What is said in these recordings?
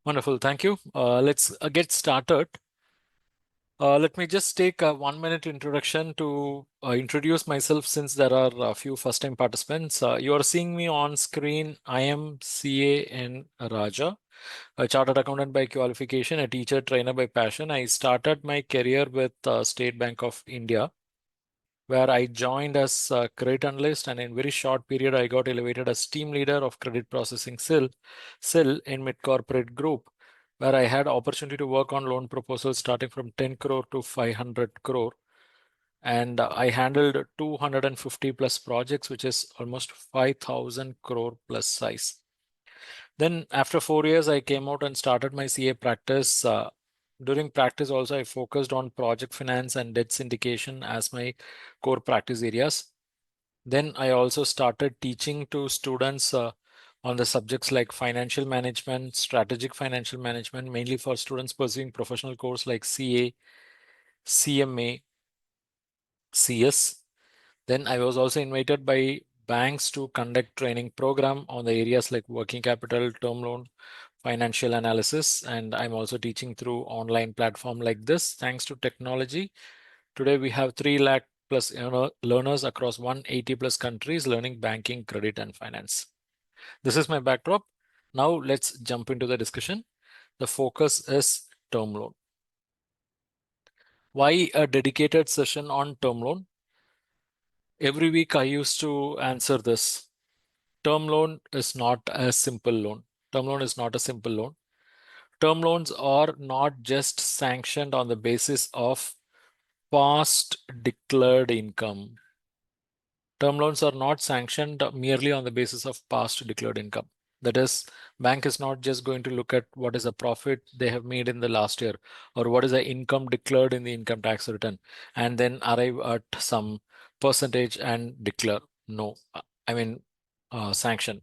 Wonderful. Thank you. Let's get started. Let me just take a 1 minute introduction to introduce myself since there are a few first-time participants. You are seeing me on screen. I am CAN Raja, a chartered accountant by qualification, a teacher trainer by passion. I started my career with State Bank of India, where I joined as a credit analyst, and in very short period, I got elevated as team leader of credit processing cell in mid corporate group, where I had opportunity to work on loan proposals starting from 10 crore to 500 crore. And I handled 250 plus projects, which is almost 5,000 crore plus size. Then after 4 years, I came out and started my CA practice. During practice also, I focused on project finance and debt syndication as my core practice areas. Then I also started teaching to students on the subjects like financial management, strategic financial management, mainly for students pursuing professional course like CA, CMA, CS. Then I was also invited by banks to conduct training program on the areas like working capital, term loan, financial analysis, and I'm also teaching through online platform like this. Thanks to technology, today we have 3 lakh plus learners across 180 plus countries learning banking, credit, and finance. This is my backdrop. Now let's jump into the discussion. The focus is term loan. Why a dedicated session on term loan? Every week I used to answer this. Term loan is not a simple loan. Term loan is not a simple loan. Term loans are not just sanctioned on the basis of past declared income. Term loans are not sanctioned merely on the basis of past declared income. That is, bank is not just going to look at what is the profit they have made in the last year or what is the income declared in the income tax return and then arrive at some percentage and declare. No, I mean sanction.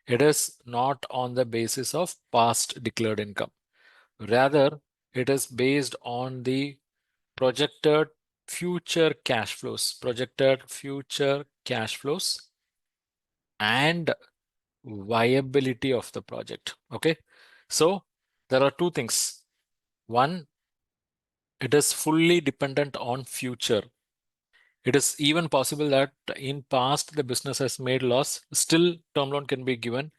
It is not on the basis of past declared income. Rather, it is based on the projected future cash flows, and viability of the project. Okay. So there are two things. One, it is fully dependent on future. It is even possible that in past the business has made loss, still term loan can be given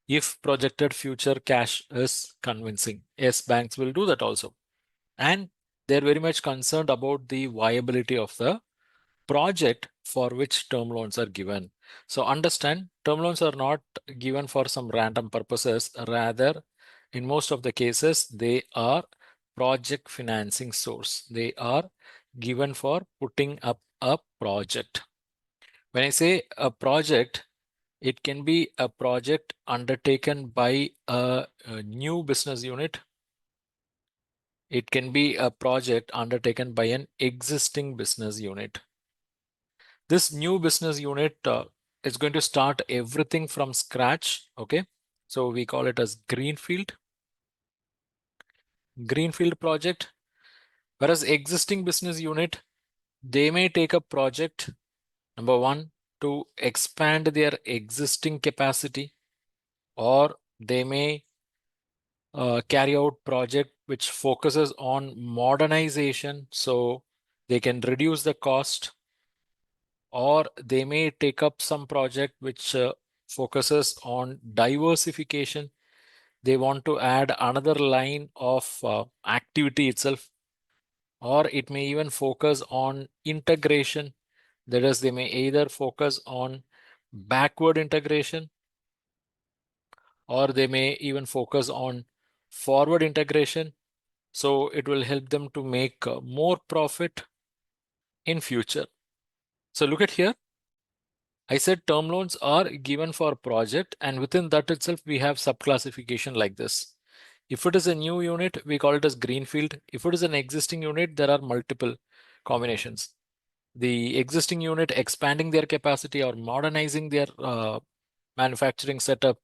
if projected future cash is convincing. Yes, banks will do that also. And they're very much concerned about the viability of the project for which term loans are given. So understand, term loans are not given for some random purposes. Rather, in most of the cases, they are project financing source. They are given for putting up a project. When I say a project, it can be a project undertaken by a new business unit. It can be a project undertaken by an existing business unit. This new business unit is going to start everything from scratch. Okay. So we call it as greenfield project. Whereas existing business unit, they may take a project, number one, to expand their existing capacity, or they may carry out project which focuses on modernization so they can reduce the cost, or they may take up some project which focuses on diversification. They want to add another line of activity itself, or it may even focus on integration. That is, they may either focus on backward integration, or they may even focus on forward integration. So it will help them to make more profit in future. So look at here. I said term loans are given for project, and within that itself, we have subclassification like this. If it is a new unit, we call it as greenfield. If it is an existing unit, there are multiple combinations. The existing unit expanding their capacity or modernizing their manufacturing setup,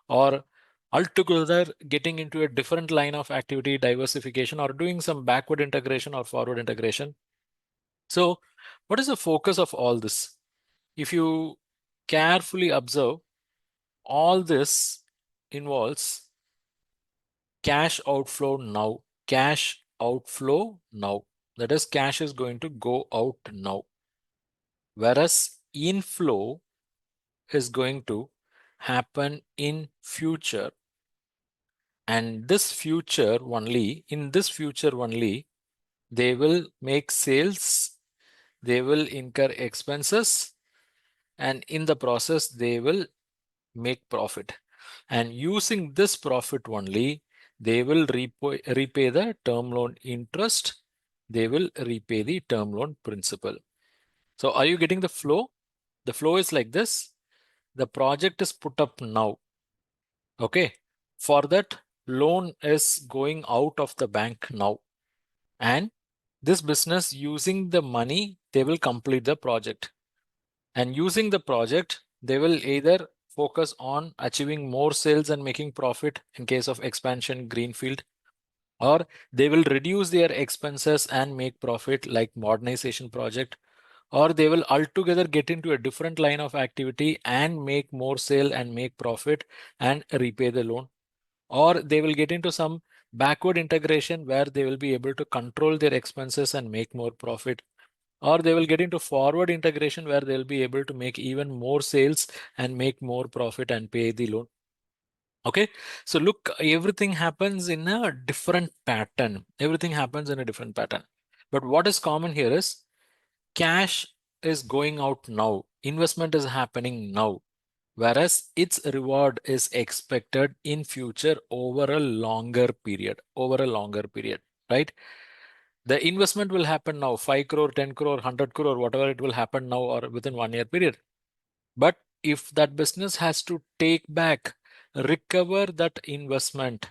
or altogether getting into a different line of activity, diversification, or doing some backward integration or forward integration. So what is the focus of all this? If you carefully observe, all this involves cash outflow now. Cash outflow now. That is, cash is going to go out now. Whereas inflow is going to happen in future. And this future only, in this future only, they will make sales, they will incur expenses, and in the process, they will make profit. And using this profit only, they will repay the term loan interest, they will repay the term loan principal. So are you getting the flow? The flow is like this. The project is put up now. Okay. For that, loan is going out of the bank now. And this business, using the money, they will complete the project. And using the project, they will either focus on achieving more sales and making profit in case of expansion, greenfield, or they will reduce their expenses and make profit like modernization project, or they will altogether get into a different line of activity and make more sale and make profit and repay the loan, or they will get into some backward integration where they will be able to control their expenses and make more profit, or they will get into forward integration where they'll be able to make even more sales and make more profit and pay the loan. Okay, so look, everything happens in a different pattern. Everything happens in a different pattern. But what is common here is cash is going out now, investment is happening now, whereas its reward is expected in future over a longer period, right? The investment will happen now, 5 crore, 10 crore, 100 crore, whatever it will happen now or within 1 year period. But if that business has to take back, recover that investment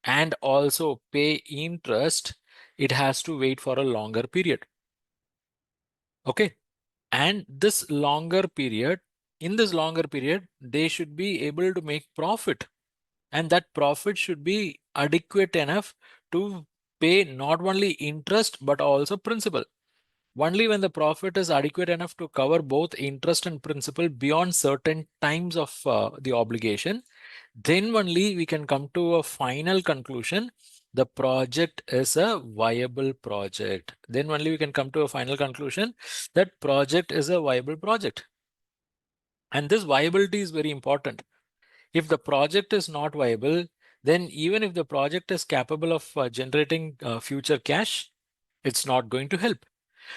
and also pay interest, it has to wait for a longer period. Okay. And this longer period, in this longer period, they should be able to make profit. And that profit should be adequate enough to pay not only interest, but also principal. Only when the profit is adequate enough to cover both interest and principal beyond certain times of the obligation, then only we can come to a final conclusion. The project is a viable project. Then only we can come to a final conclusion that project is a viable project. And this viability is very important. If the project is not viable, then even if the project is capable of generating future cash, it's not going to help.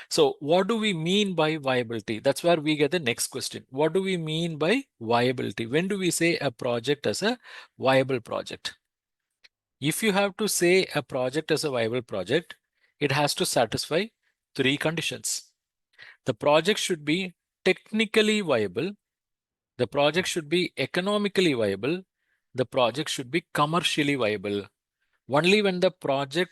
So what do we mean by viability? That's where we get the next question. What do we mean by viability? When do we say a project as a viable project? If you have to say a project as a viable project, it has to satisfy three conditions. The project should be technically viable. The project should be economically viable. The project should be commercially viable. Only when the project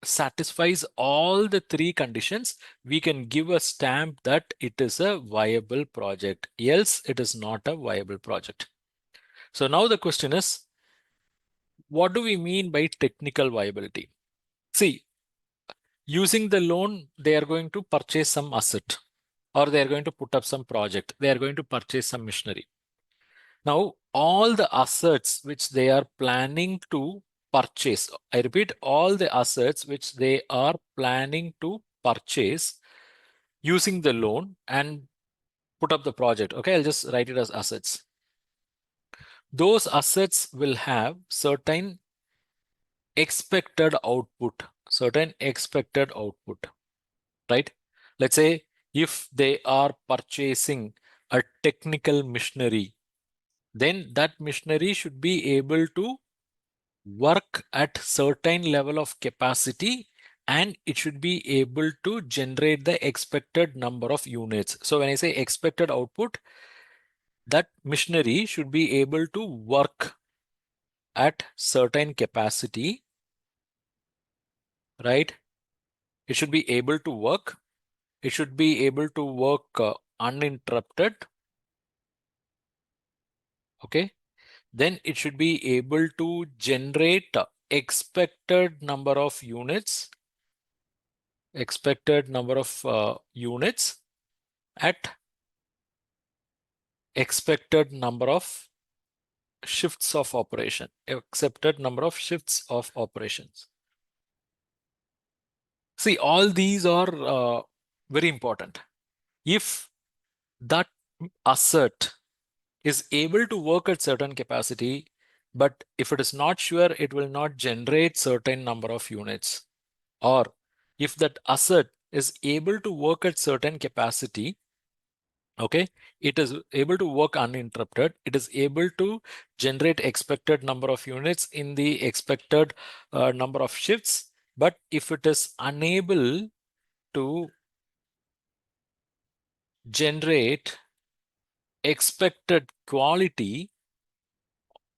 satisfies all the three conditions, we can give a stamp that it is a viable project. Else, it is not a viable project. So now the question is, what do we mean by technical viability? See, using the loan, they are going to purchase some asset, or they are going to put up some project. They are going to purchase some machinery. Now, all the assets which they are planning to purchase, I repeat, all the assets which they are planning to purchase using the loan and put up the project. Okay, I'll just write it as assets. Those assets will have certain expected output, right? Let's say if they are purchasing a technical machinery, then that machinery should be able to work at certain level of capacity and it should be able to generate the expected number of units. So when I say expected output, that machinery should be able to work at certain capacity, right? It should be able to work. It should be able to work uninterrupted. Okay. Then it should be able to generate expected number of units at expected number of shifts of operation, accepted number of shifts of operations. See, all these are very important. If that asset is able to work at certain capacity, but if it is not sure, it will not generate certain number of units. Or if that asset is able to work at certain capacity, okay, it is able to work uninterrupted, it is able to generate expected number of units in the expected number of shifts, but if it is unable to generate expected quality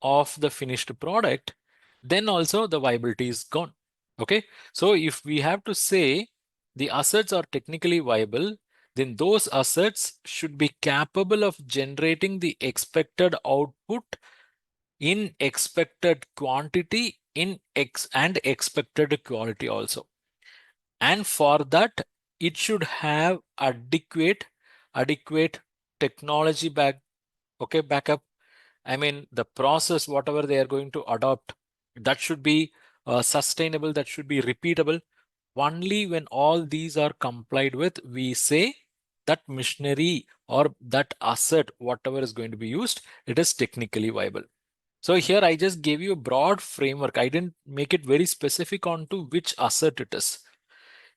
of the finished product, then also the viability is gone. Okay, so if we have to say the assets are technically viable, then those assets should be capable of generating the expected output in expected quantity in and expected quality also. And for that, it should have adequate technology backup. I mean, the process, whatever they are going to adopt, that should be sustainable, that should be repeatable. Only when all these are complied with, we say that machinery or that asset, whatever is going to be used, it is technically viable. So here I just gave you a broad framework. I didn't make it very specific onto which asset it is.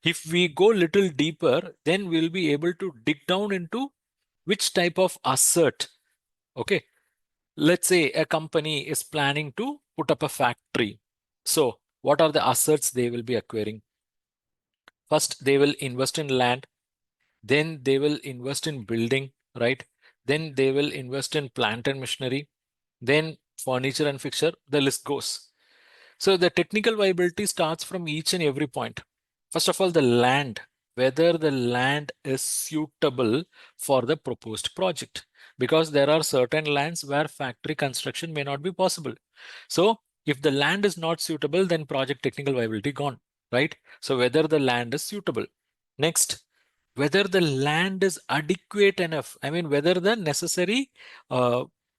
If we go little deeper, then we'll be able to dig down into which type of asset. Okay. Let's say a company is planning to put up a factory. So what are the assets they will be acquiring? First, they will invest in land. Then they will invest in building, right? Then they will invest in plant and machinery. Then furniture and fixture, the list goes. So the technical viability starts from each and every point. First of all, the land, whether the land is suitable for the proposed project, because there are certain lands where factory construction may not be possible. So if the land is not suitable, then project technical viability gone, right? So whether the land is suitable. Next, whether the land is adequate enough. I mean, whether the necessary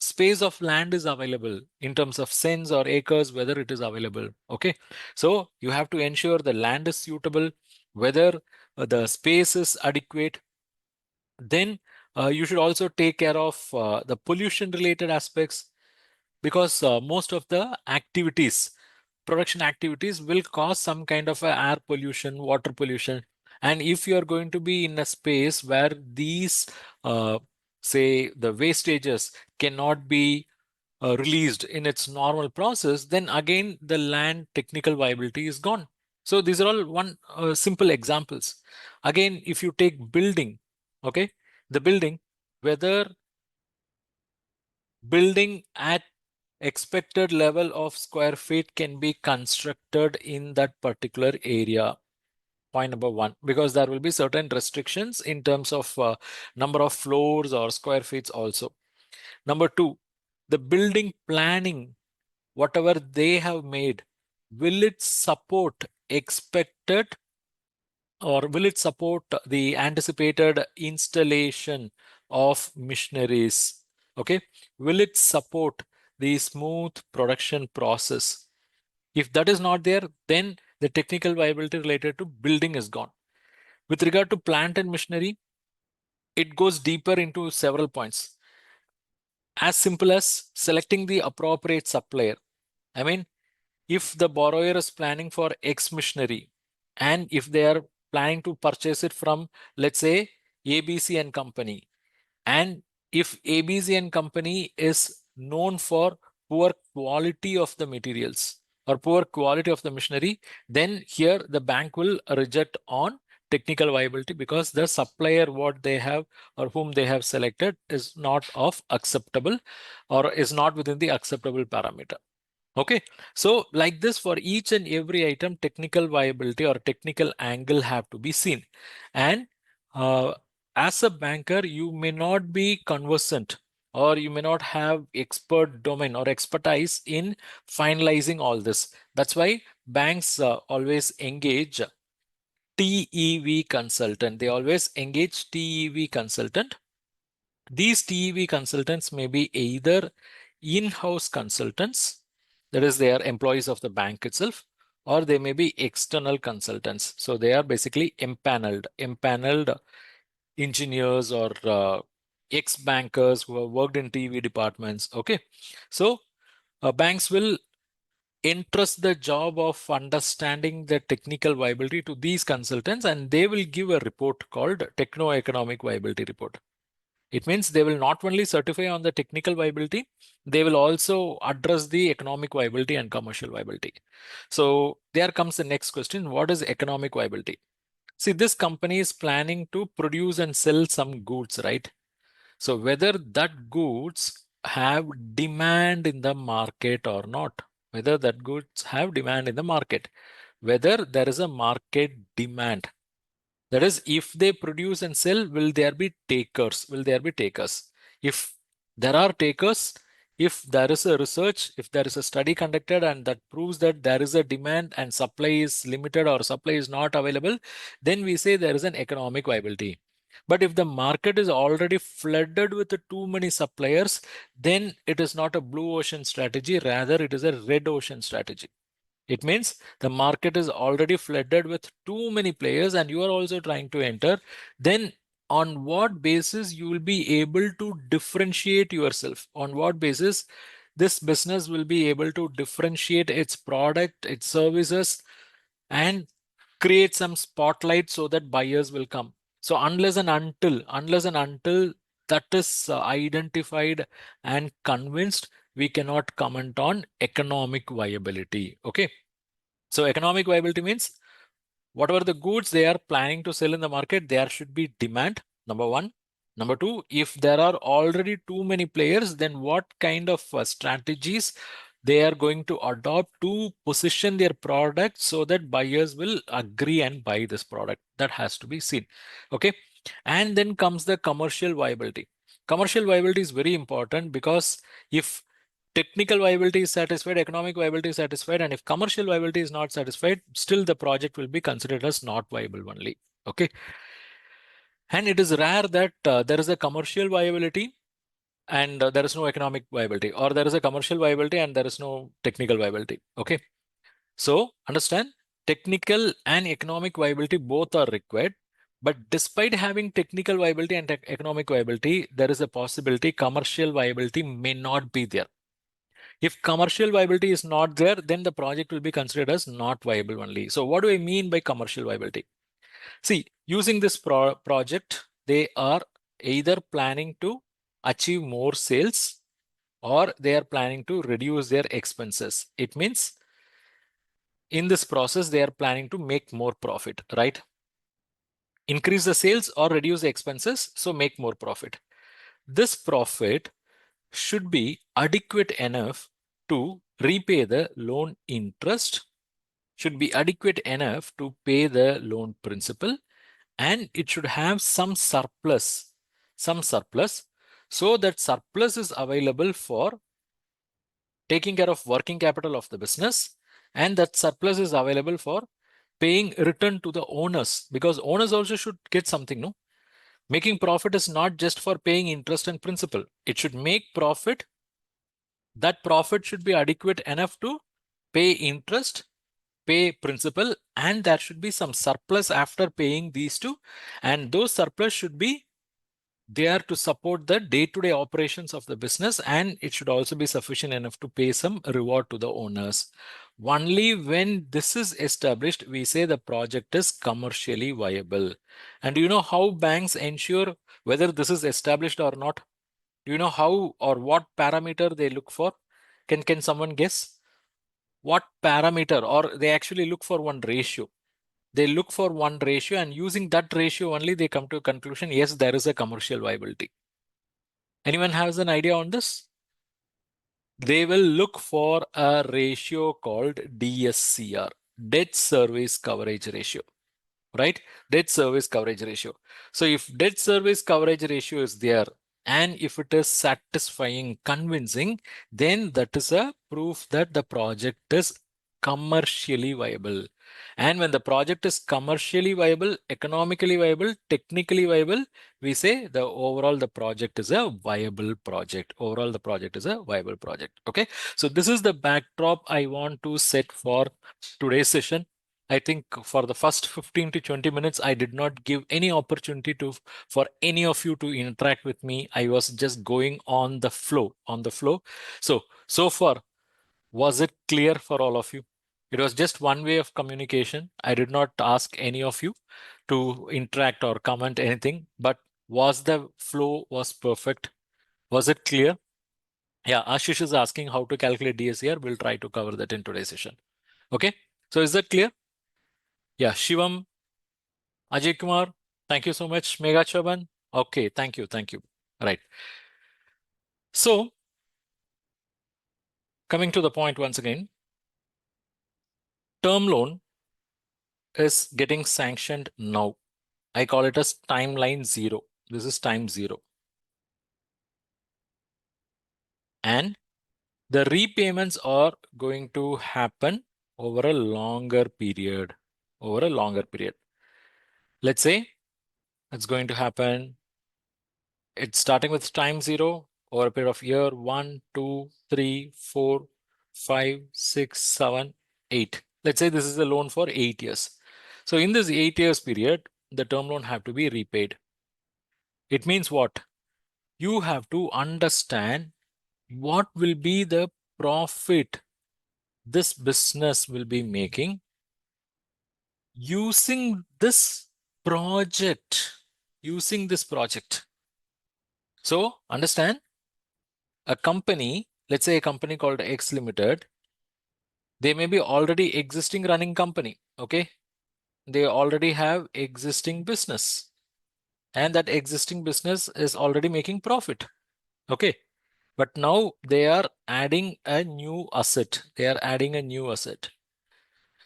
space of land is available in terms of cents or acres, whether it is available. Okay. So you have to ensure the land is suitable, whether the space is adequate. Then you should also take care of the pollution related aspects, because most of the activities, production activities, will cause some kind of air pollution, water pollution. And if you are going to be in a space where these, say, the wastages cannot be released in its normal process, then again the land technical viability is gone. So these are all one simple examples. Again, if you take building, okay, the building, whether building at expected level of square feet can be constructed in that particular area. Point number one, because there will be certain restrictions in terms of number of floors or square feet also. Number two, the building planning, whatever they have made, will it support expected, or will it support the anticipated installation of machineries? Okay. Will it support the smooth production process? If that is not there, then the technical viability related to building is gone. With regard to plant and machinery, it goes deeper into several points. As simple as selecting the appropriate supplier. I mean, if the borrower is planning for X machinery, and if they are planning to purchase it from, let's say, ABC and Company, and if ABC and Company is known for poor quality of the materials or poor quality of the machinery, then here the bank will reject on technical viability, because the supplier what they have or whom they have selected is not of acceptable or is not within the acceptable parameter. Okay, so like this, for each and every item, technical viability or technical angle have to be seen. And uh, as a banker, you may not be conversant, or you may not have expert domain or expertise in finalizing all this. That's why banks always engage TEV consultant. They always engage TEV consultant. These TEV consultants may be either in-house consultants, that is, they are employees of the bank itself, or they may be external consultants. So they are basically empaneled engineers or ex-bankers who have worked in TV departments. Okay, so banks will entrust the job of understanding the technical viability to these consultants, and they will give a report called techno-economic viability report. It means they will not only certify on the technical viability, they will also address the economic viability and commercial viability. So there comes the next question: what is economic viability? See, this company is planning to produce and sell some goods, right? So whether that goods have demand in the market or not, whether that goods have demand in the market, whether there is a market demand. That is, if they produce and sell, will there be takers? Will there be takers? If there are takers, if there is a research, if there is a study conducted and that proves that there is a demand and supply is limited or supply is not available, then we say there is an economic viability. But if the market is already flooded with too many suppliers, then it is not a blue ocean strategy, rather it is a red ocean strategy. It means the market is already flooded with too many players and you are also trying to enter. Then on what basis you will be able to differentiate yourself? On what basis this business will be able to differentiate its product, its services, and create some spotlight so that buyers will come? So unless and until that is identified and convinced, we cannot comment on economic viability. Okay. So economic viability means whatever the goods they are planning to sell in the market, there should be demand, number one. Number two, if there are already too many players, then what kind of strategies they are going to adopt to position their product so that buyers will agree and buy this product. That has to be seen. Okay. And then comes the commercial viability. Commercial viability is very important because if technical viability is satisfied, economic viability is satisfied, and if commercial viability is not satisfied, still the project will be considered as not viable only. Okay. And it is rare that there is a commercial viability and there is no economic viability, or there is a commercial viability and there is no technical viability. Okay. So understand, technical and economic viability both are required. But despite having technical viability and economic viability, there is a possibility commercial viability may not be there. If commercial viability is not there, then the project will be considered as not viable only. So what do I mean by commercial viability? See, using this project, they are either planning to achieve more sales or they are planning to reduce their expenses. It means in this process, they are planning to make more profit, right? Increase the sales or reduce the expenses, so make more profit. This profit should be adequate enough to repay the loan interest, should be adequate enough to pay the loan principal, and it should have some surplus, so that surplus is available for taking care of working capital of the business, and that surplus is available for paying return to the owners, because owners also should get something, no? Making profit is not just for paying interest and principal. It should make profit. That profit should be adequate enough to pay interest, pay principal, and there should be some surplus after paying these two. And those surplus should be there to support the day-to-day operations of the business, and it should also be sufficient enough to pay some reward to the owners. Only when this is established, we say the project is commercially viable. And do you know how banks ensure whether this is established or not? Do you know how or what parameter they look for? Can someone guess? What parameter? Or they actually look for one ratio. They look for one ratio, and using that ratio only they come to a conclusion, yes, there is a commercial viability. Anyone has an idea on this? They will look for a ratio called DSCR, debt service coverage ratio, right? Debt service coverage ratio. So if debt service coverage ratio is there, and if it is satisfying, convincing, then that is a proof that the project is commercially viable. And when the project is commercially viable, economically viable, technically viable, we say the project is a viable project. Overall, the project is a viable project. Okay. So this is the backdrop I want to set for today's session. I think for the first 15 to 20 minutes, I did not give any opportunity for any of you to interact with me. I was just going on the flow. So far, was it clear for all of you? It was just one way of communication. I did not ask any of you to interact or comment anything, but was the flow was perfect? Was it clear? Yeah, Ashish is asking how to calculate DSCR. We'll try to cover that in today's session. Okay, so is that clear? Yeah, Shivam, Ajay Kumar, thank you so much. Megha Chaban. Okay, thank you. Right. So, coming to the point once again, term loan is getting sanctioned now. I call it as timeline 0. This is time 0. And the repayments are going to happen over a longer period. Let's say it's going to happen. It's starting with time 0 over a period of year 1, 2, 3, 4, 5, 6, 7, 8. Let's say this is a loan for 8 years. So in this 8 years period, the term loan have to be repaid. It means what? You have to understand what will be the profit this business will be making using this project. So understand, a company, let's say a company called X Limited, they may be already existing running company. Okay. They already have existing business, and that existing business is already making profit. Okay. But now they are adding a new asset.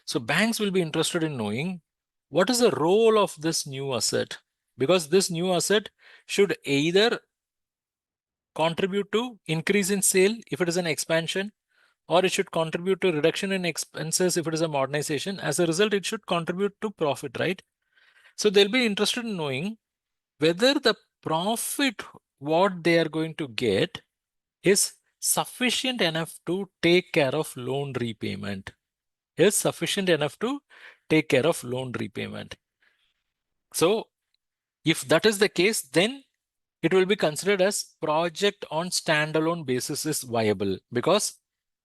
So banks will be interested in knowing what is the role of this new asset, because this new asset should either contribute to increase in sale if it is an expansion, or it should contribute to reduction in expenses if it is a modernization. As a result, it should contribute to profit, right? So they'll be interested in knowing whether the profit what they are going to get is sufficient enough to take care of loan repayment. So if that is the case, then it will be considered as project on standalone basis is viable, because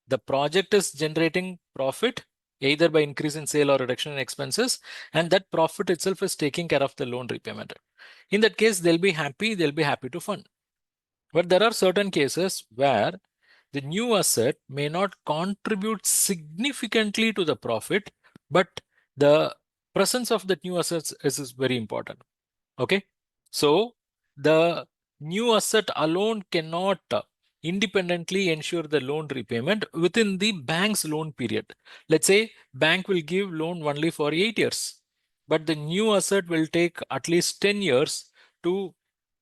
the project is generating profit either by increase in sale or reduction in expenses, and that profit itself is taking care of the loan repayment. In that case, they'll be happy to fund. But there are certain cases where the new asset may not contribute significantly to the profit, but the presence of the new assets is very important. Okay. So the new asset alone cannot independently ensure the loan repayment within the bank's loan period. Let's say bank will give loan only for 8 years, but the new asset will take at least 10 years to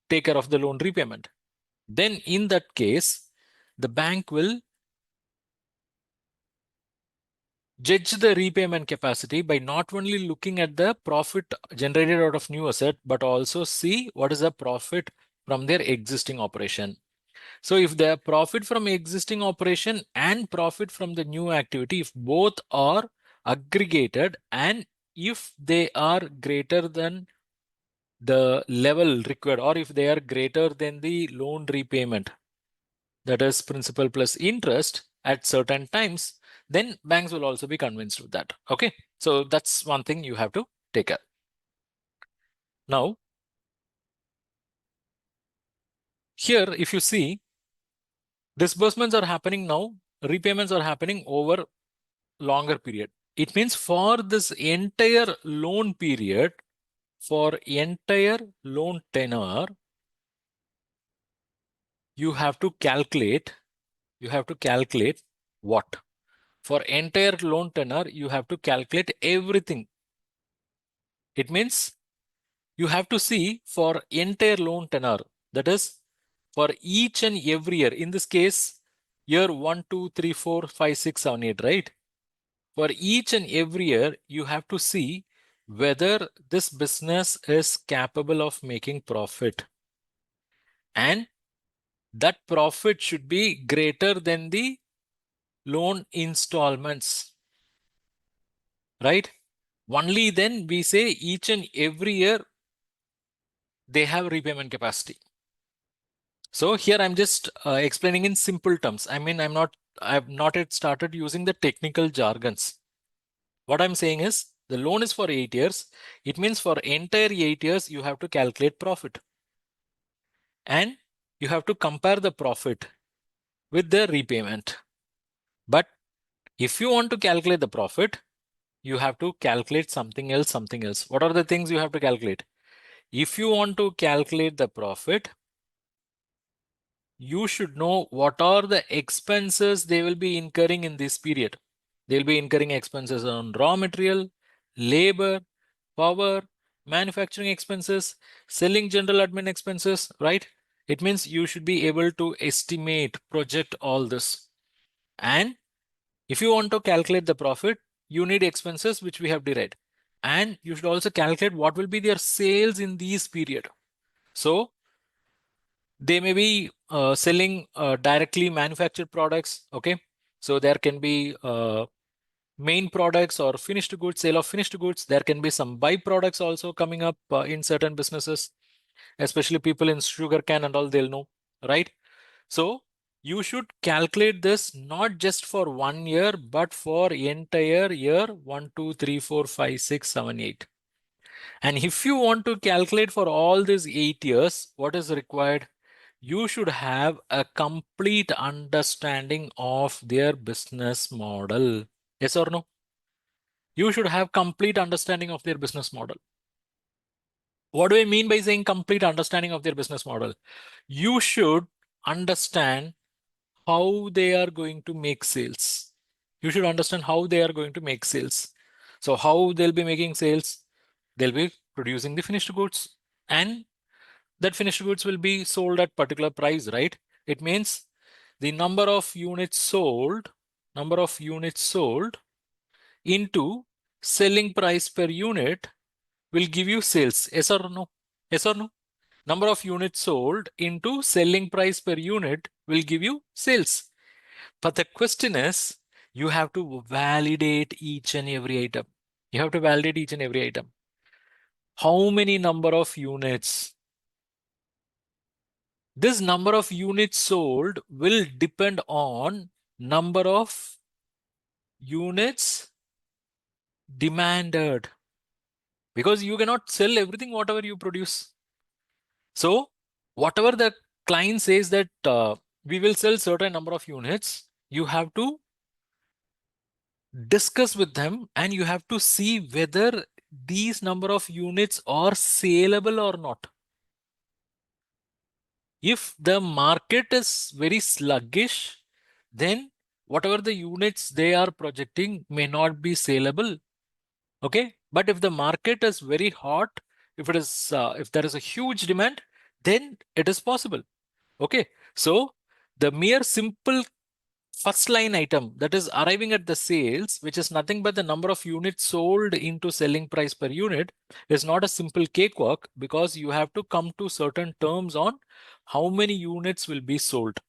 take care of the loan repayment. Then in that case, the bank will judge the repayment capacity by not only looking at the profit generated out of new asset, but also see what is the profit from their existing operation. So if the profit from existing operation and profit from the new activity, if both are aggregated and if they are greater than the level required, or if they are greater than the loan repayment, that is principal plus interest at certain times, then banks will also be convinced with that. Okay. So that's one thing you have to take care. Now, here, if you see, disbursements are happening now, repayments are happening over longer period. It means for this entire loan period, for entire loan tenure, you have to calculate what? For entire loan tenure, you have to calculate everything. It means you have to see for entire loan tenure, that is for each and every year. In this case, year 1, 2, 3, 4, 5, 6, 7, 8, right? For each and every year, you have to see whether this business is capable of making profit. And that profit should be greater than the loan installments, right? Only then we say each and every year they have repayment capacity. So here I'm just explaining in simple terms. I mean, I've not yet started using the technical jargons. What I'm saying is the loan is for 8 years. It means for entire 8 years, you have to calculate profit. And you have to compare the profit with the repayment. But if you want to calculate the profit, you have to calculate something else, something else. What are the things you have to calculate? If you want to calculate the profit, you should know what are the expenses they will be incurring in this period. They'll be incurring expenses on raw material, labor, power, manufacturing expenses, selling general admin expenses, right? It means you should be able to estimate, project all this. And if you want to calculate the profit, you need expenses which we have derived. And you should also calculate what will be their sales in this period. So they may be selling directly manufactured products. Okay. So there can be main products or finished goods, sale of finished goods. There can be some byproducts also coming up in certain businesses, especially people in sugar cane and all, they'll know, right? So you should calculate this not just for 1 year, but for entire year 1, 2, 3, 4, 5, 6, 7, 8. And if you want to calculate for all these 8 years, what is required? You should have a complete understanding of their business model. Yes or no? You should have complete understanding of their business model. What do I mean by saying complete understanding of their business model? You should understand how they are going to make sales. You should understand how they are going to make sales. So how they'll be making sales? They'll be producing the finished goods, and that finished goods will be sold at particular price, right? It means the number of units sold into selling price per unit will give you sales. Yes or no? Yes or no? Number of units sold into selling price per unit will give you sales. But the question is, you have to validate each and every item. You have to validate each and every item. How many number of units? This number of units sold will depend on number of units demanded, because you cannot sell everything whatever you produce. So whatever the client says that we will sell certain number of units, you have to discuss with them and you have to see whether these number of units are saleable or not. If the market is very sluggish, then whatever the units they are projecting may not be saleable. Okay. But if the market is very hot, if there is a huge demand, then it is possible. Okay. So the mere simple first line item that is arriving at the sales, which is nothing but the number of units sold into selling price per unit, is not a simple cakewalk, because you have to come to certain terms on how many units will be sold.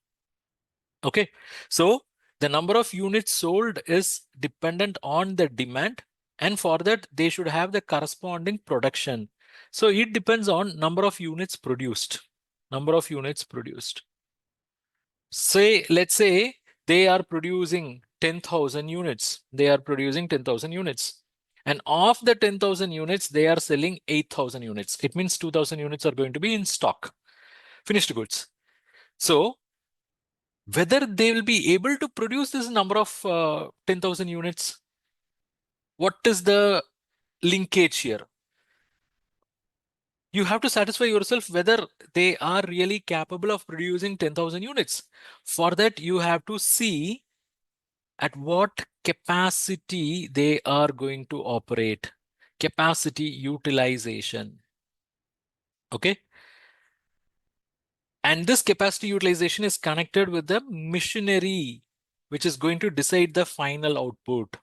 Okay. So the number of units sold is dependent on the demand, and for that they should have the corresponding production. So it depends on number of units produced. Number of units produced. Let's say they are producing 10,000 units. They are producing 10,000 units. And of the 10,000 units, they are selling 8,000 units. It means 2,000 units are going to be in stock, finished goods. So whether they will be able to produce this number of 10,000 units, what is the linkage here? You have to satisfy yourself whether they are really capable of producing 10,000 units. For that, you have to see at what capacity they are going to operate. Capacity utilization. Okay. And this capacity utilization is connected with the machinery, which is going to decide the final output.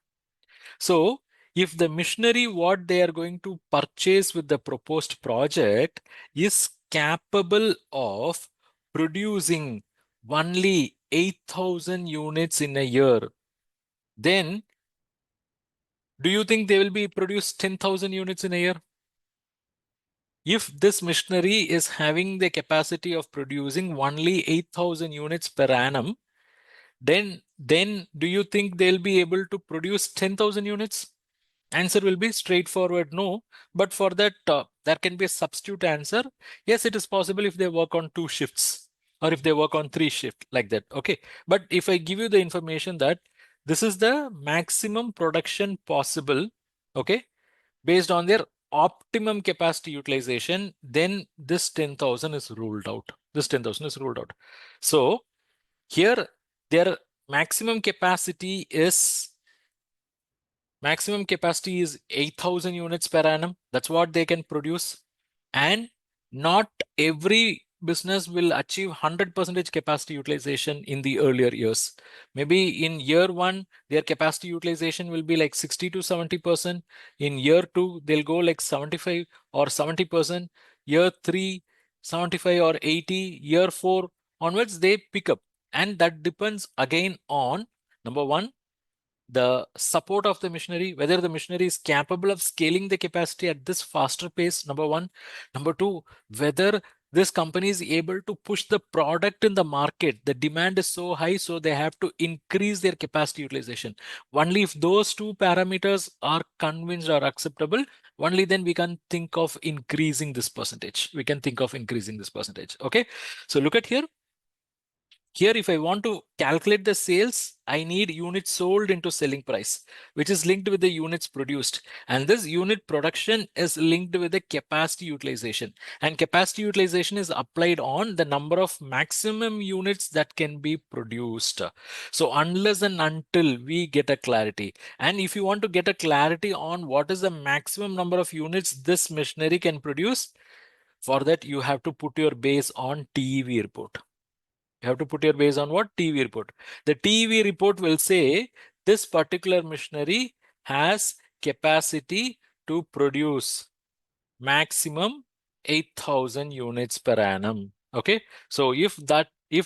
So if the machinery what they are going to purchase with the proposed project is capable of producing only 8,000 units in a year, then do you think they will be produced 10,000 units in a year? If this machinery is having the capacity of producing only 8,000 units per annum, then do you think they'll be able to produce 10,000 units? Answer will be straightforward no. But for that, there can be a substitute answer. Yes, it is possible if they work on 2 shifts or if they work on 3 shifts like that. Okay. But if I give you the information that this is the maximum production possible, okay, based on their optimum capacity utilization, then this 10,000 is ruled out. This 10,000 is ruled out. So here their maximum capacity is 8,000 units per annum. That's what they can produce. And not every business will achieve 100% capacity utilization in the earlier years. Maybe in year one, their capacity utilization will be like 60 to 70%. In year two, they'll go like 75 or 70%. Year three, 75 or 80. Year four onwards, they pick up. And that depends again on number one, the support of the machinery, whether the machinery is capable of scaling the capacity at this faster pace, number one. Number two, whether this company is able to push the product in the market. The demand is so high, so they have to increase their capacity utilization. Only if those two parameters are convinced or acceptable, only then we can think of increasing this percentage. We can think of increasing this percentage. Okay. So look at here. Here, if I want to calculate the sales, I need units sold into selling price, which is linked with the units produced. And this unit production is linked with the capacity utilization. And capacity utilization is applied on the number of maximum units that can be produced. So unless and until we get a clarity, and if you want to get a clarity on what is the maximum number of units this machinery can produce, for that you have to put your base on TEV report. You have to put your base on what? TEV report. The TEV report will say this particular machinery has capacity to produce maximum 8,000 units per annum. Okay. So if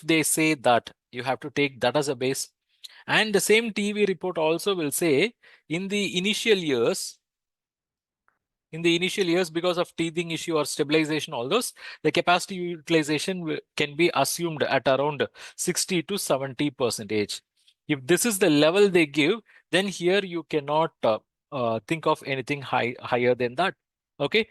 they say that, you have to take that as a base. And the same TEV report also will say in the initial years, because of teething issue or stabilization, all those, the capacity utilization can be assumed at around 60 to 70%. If this is the level they give, then here you cannot think of anything higher than that. Okay.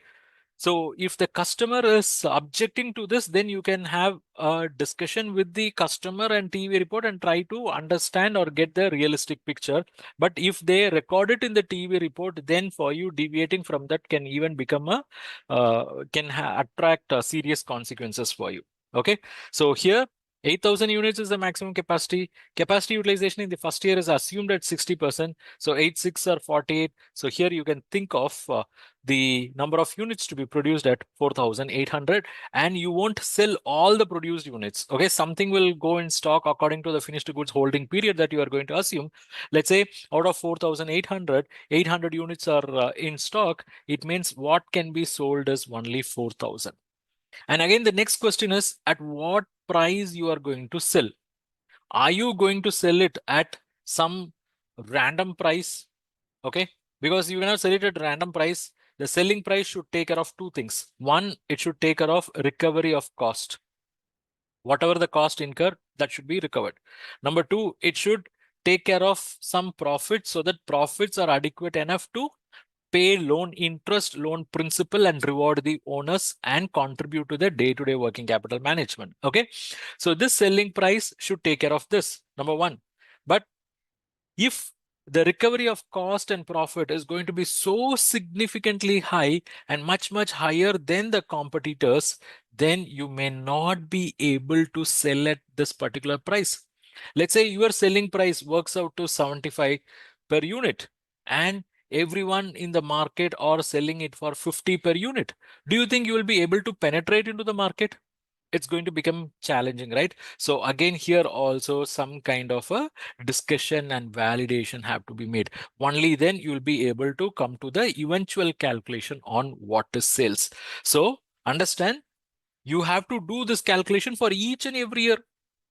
So if the customer is objecting to this, then you can have a discussion with the customer and TEV report and try to understand or get the realistic picture. But if they record it in the TEV report, then for you deviating from that can even become attract serious consequences for you. Okay. So here 8,000 units is the maximum capacity. Capacity utilization in the first year is assumed at 60%. So 8/6 or 48. So here you can think of the number of units to be produced at 4,800, and you won't sell all the produced units. Okay, something will go in stock according to the finished goods holding period that you are going to assume. Let's say out of 4,800, 800 units are in stock. It means what can be sold is only 4,000. And again, the next question is at what price you are going to sell? Are you going to sell it at some random price? Okay, because you cannot sell it at random price. The selling price should take care of two things. One, it should take care of recovery of cost. Whatever the cost incurred, that should be recovered. Number two, it should take care of some profits so that profits are adequate enough to pay loan interest, loan principal, and reward the owners and contribute to the day-to-day working capital management. Okay, so this selling price should take care of this, number one. But if the recovery of cost and profit is going to be so significantly high and much, much higher than the competitors, then you may not be able to sell at this particular price. Let's say your selling price works out to 75 per unit and everyone in the market are selling it for 50 per unit. Do you think you will be able to penetrate into the market? it's going to become challenging, right? So again, here also some kind of a discussion and validation have to be made. Only then you will be able to come to the eventual calculation on what is sales. So understand, you have to do this calculation for each and every year.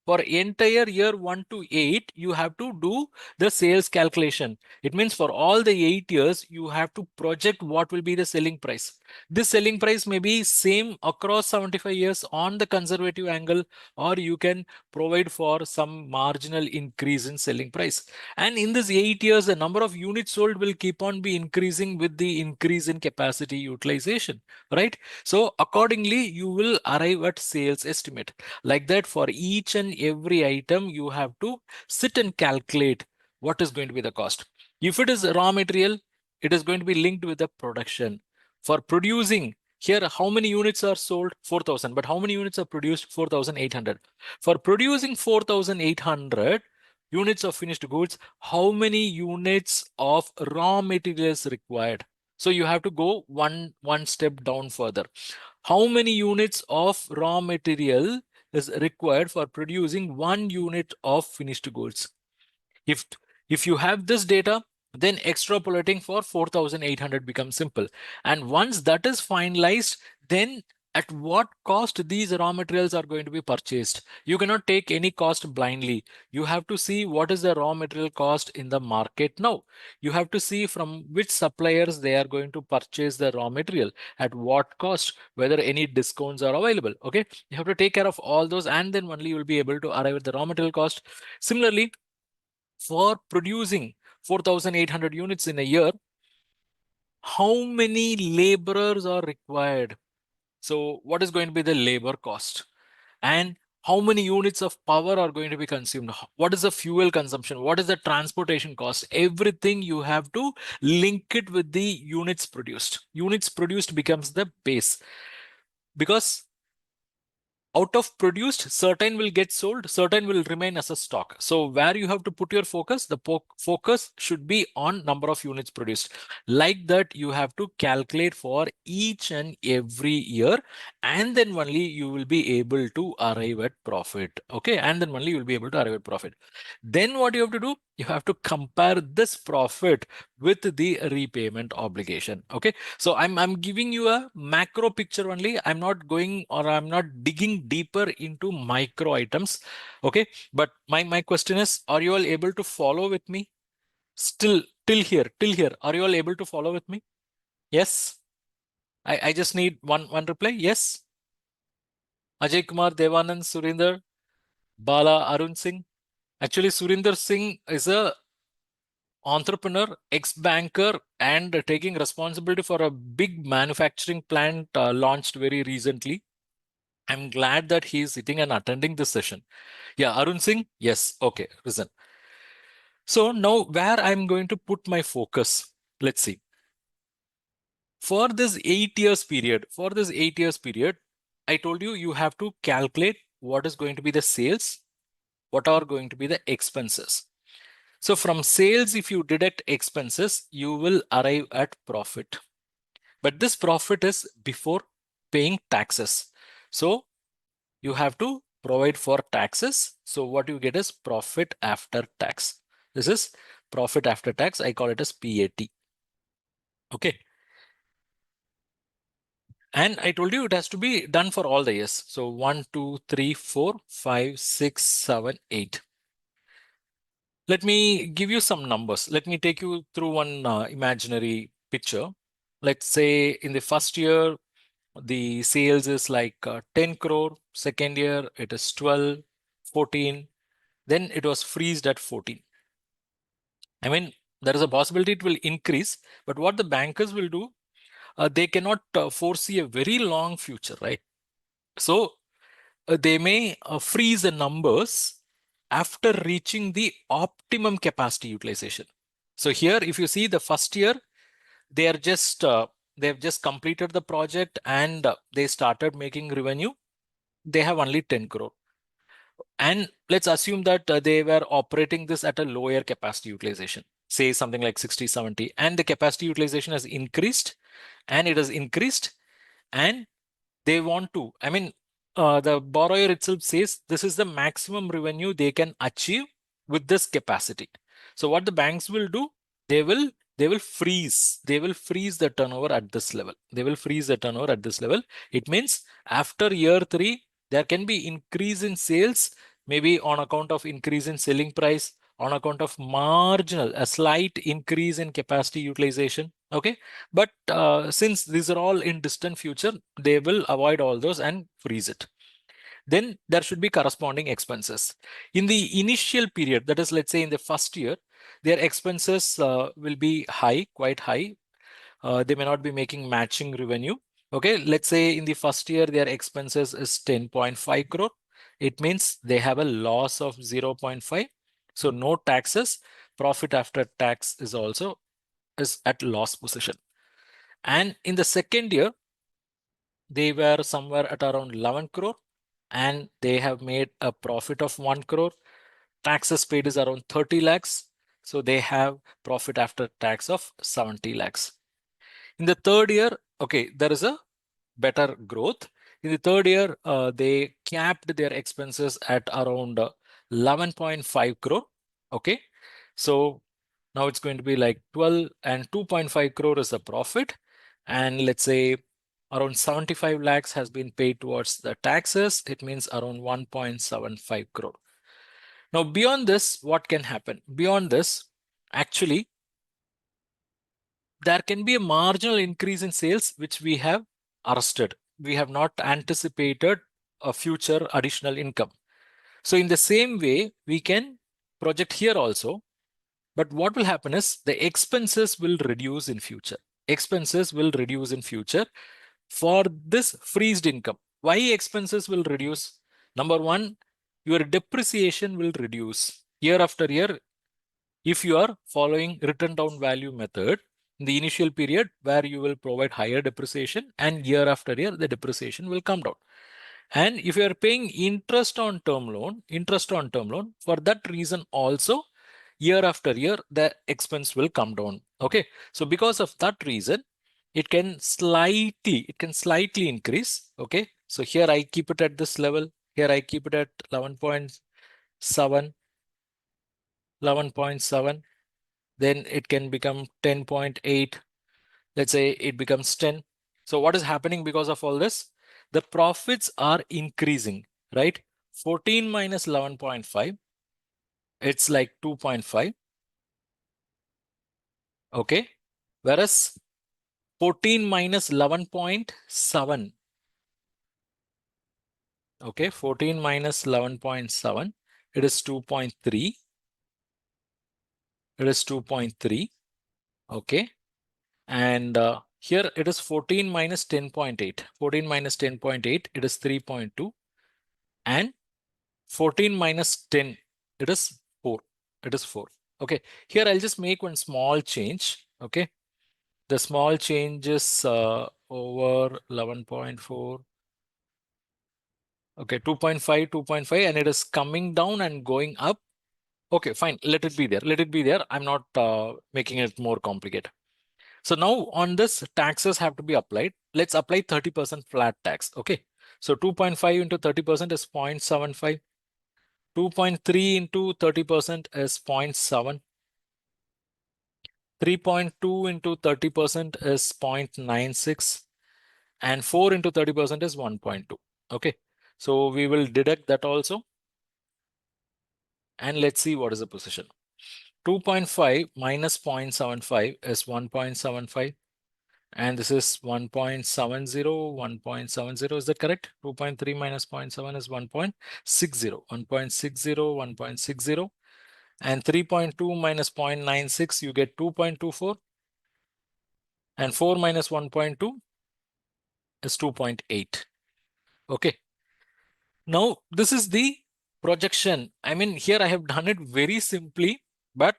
For entire year 1 to 8, you have to do the sales calculation. It means for all the 8 years, you have to project what will be the selling price. This selling price may be same across 75 years on the conservative angle, or you can provide for some marginal increase in selling price. And in this 8 years, the number of units sold will keep on be increasing with the increase in capacity utilization, right? So accordingly, you will arrive at sales estimate. Like that, for each and every item, you have to sit and calculate what is going to be the cost. If it is raw material, it is going to be linked with the production. For producing, here, how many units are sold? 4,000. But how many units are produced? 4,800. For producing 4,800 units of finished goods, how many units of raw materials required? So you have to go one step down further. How many units of raw material is required for producing 1 unit of finished goods? If if you have this data, then extrapolating for 4,800 becomes simple. And once that is finalized, then at what cost these raw materials are going to be purchased? You cannot take any cost blindly. You have to see what is the raw material cost in the market now. You have to see from which suppliers they are going to purchase the raw material, at what cost, whether any discounts are available. Okay, you have to take care of all those, and then only you will be able to arrive at the raw material cost. Similarly, for producing 4,800 units in a year, how many laborers are required? So what is going to be the labor cost? And how many units of power are going to be consumed? What is the fuel consumption? What is the transportation cost? Everything you have to link it with the units produced. Units produced becomes the base, because out of produced, certain will get sold, certain will remain as a stock. So where you have to put your focus, the focus should be on number of units produced. Like that, you have to calculate for each and every year, and then only you will be able to arrive at profit. Okay, and then only you will be able to arrive at profit. Then what you have to do, you have to compare this profit with the repayment obligation. Okay, so I'm giving you a macro picture only. I'm not going, or I'm not digging deeper into micro items. Okay, but my question is, are you all able to follow with me? Still till here, are you all able to follow with me? Yes. I just need one reply. Yes. Ajay Kumar, Devanand, Surinder, Bala, Arun Singh. Actually, Surinder Singh is a entrepreneur, ex-banker, and taking responsibility for a big manufacturing plant launched very recently. I'm glad that he is sitting and attending this session. Yeah, Arun Singh, yes, okay, listen. So now where I'm going to put my focus, let's see. For this 8 years period, I told you, you have to calculate what is going to be the sales, what are going to be the expenses. So from sales, if you deduct expenses, you will arrive at profit. But this profit is before paying taxes. So you have to provide for taxes. So what you get is profit after tax. This is profit after tax. I call it as PAT. Okay. And I told you it has to be done for all the years. So 1, 2, 3, 4, 5, 6, 7, 8. Let me give you some numbers. Let me take you through one imaginary picture. Let's say in the first year, the sales is like 10 crore. Second year, it is 12, 14. Then it was freezed at 14. I mean, there is a possibility it will increase, but what the bankers will do, they cannot foresee a very long future, right? So they may freeze the numbers after reaching the optimum capacity utilization. So here, if you see the first year, they are just they've just completed the project, and they started making revenue. They have only 10 crore. And let's assume that they were operating this at a lower capacity utilization, say something like 60, 70, and the capacity utilization has increased, and it has increased, and they want to, I mean, the borrower itself says this is the maximum revenue they can achieve with this capacity. So what the banks will do, they will freeze the turnover at this level. They will freeze the turnover at this level. It means after year 3, there can be increase in sales, maybe on account of increase in selling price, on account of a slight increase in capacity utilization. Okay, but since these are all in distant future, they will avoid all those and freeze it. Then there should be corresponding expenses. In the initial period, that is, let's say in the first year, their expenses will be high, quite high. They may not be making matching revenue. Okay, let's say in the first year, their expenses is 10.5 crore. It means they have a loss of 0.5. So no taxes. Profit after tax is also at loss position. And in the second year, they were somewhere at around 11 crore and they have made a profit of 1 crore. Taxes paid is around 30 lakhs. So they have profit after tax of 70 lakhs. In the third year, okay, there is a better growth. In the third year, they capped their expenses at around 11.5 crore. Okay, so now it's going to be like 12 and 2.5 crore is the profit. And let's say around 75 lakhs has been paid towards the taxes. It means around 1.75 crore. Now, beyond this, what can happen? Beyond this, actually, there can be a marginal increase in sales, which we have arrested. We have not anticipated a future additional income. So in the same way, we can project here also. But what will happen is the expenses will reduce in future. Expenses will reduce in future for this freezed income. Why expenses will reduce? Number one, your depreciation will reduce year after year if you are following written down value method in the initial period where you will provide higher depreciation, and year after year the depreciation will come down. And if you are paying interest on term loan, for that reason also year after year the expense will come down. Okay, so because of that reason it can slightly increase. Okay, so here I keep it at this level, here I keep it at 11.7, then it can become 10.8. Let's say it becomes 10. So what is happening because of all this? The profits are increasing, right? 14 minus 11.5, it's like 2.5. Okay, whereas 14 minus 11.7, okay, 14 minus 11.7, it is 2.3. It is 2.3. Okay, and here it is 14 minus 10.8. 14 minus 10.8, it is 3.2. And 14 minus 10, it is 4. It is 4. Okay, here I'll just make one small change. Okay, the small change is over 11.4. Okay, 2.5, 2.5, and it is coming down and going up. Okay, fine. Let it be there. Let it be there. I'm not making it more complicated. So now on this, taxes have to be applied. Let's apply 30% flat tax. Okay, so 2.5 into 30% is 0.75. 2.3 into 30% is 0.7. 3.2 into 30% is 0.96. And 4 into 30% is 1.2. Okay, so we will deduct that also. And let's see what is the position. 2.5 minus 0.75 is 1.75. And this is 1.70, 1.70, is that correct? 2.3 minus 0.7 is 1.60, 1.60, 1.60. And 3.2 minus 0.96, you get 2.24. And 4 minus 1.2 is 2.8. Okay. Now, this is the projection. I mean, here I have done it very simply, but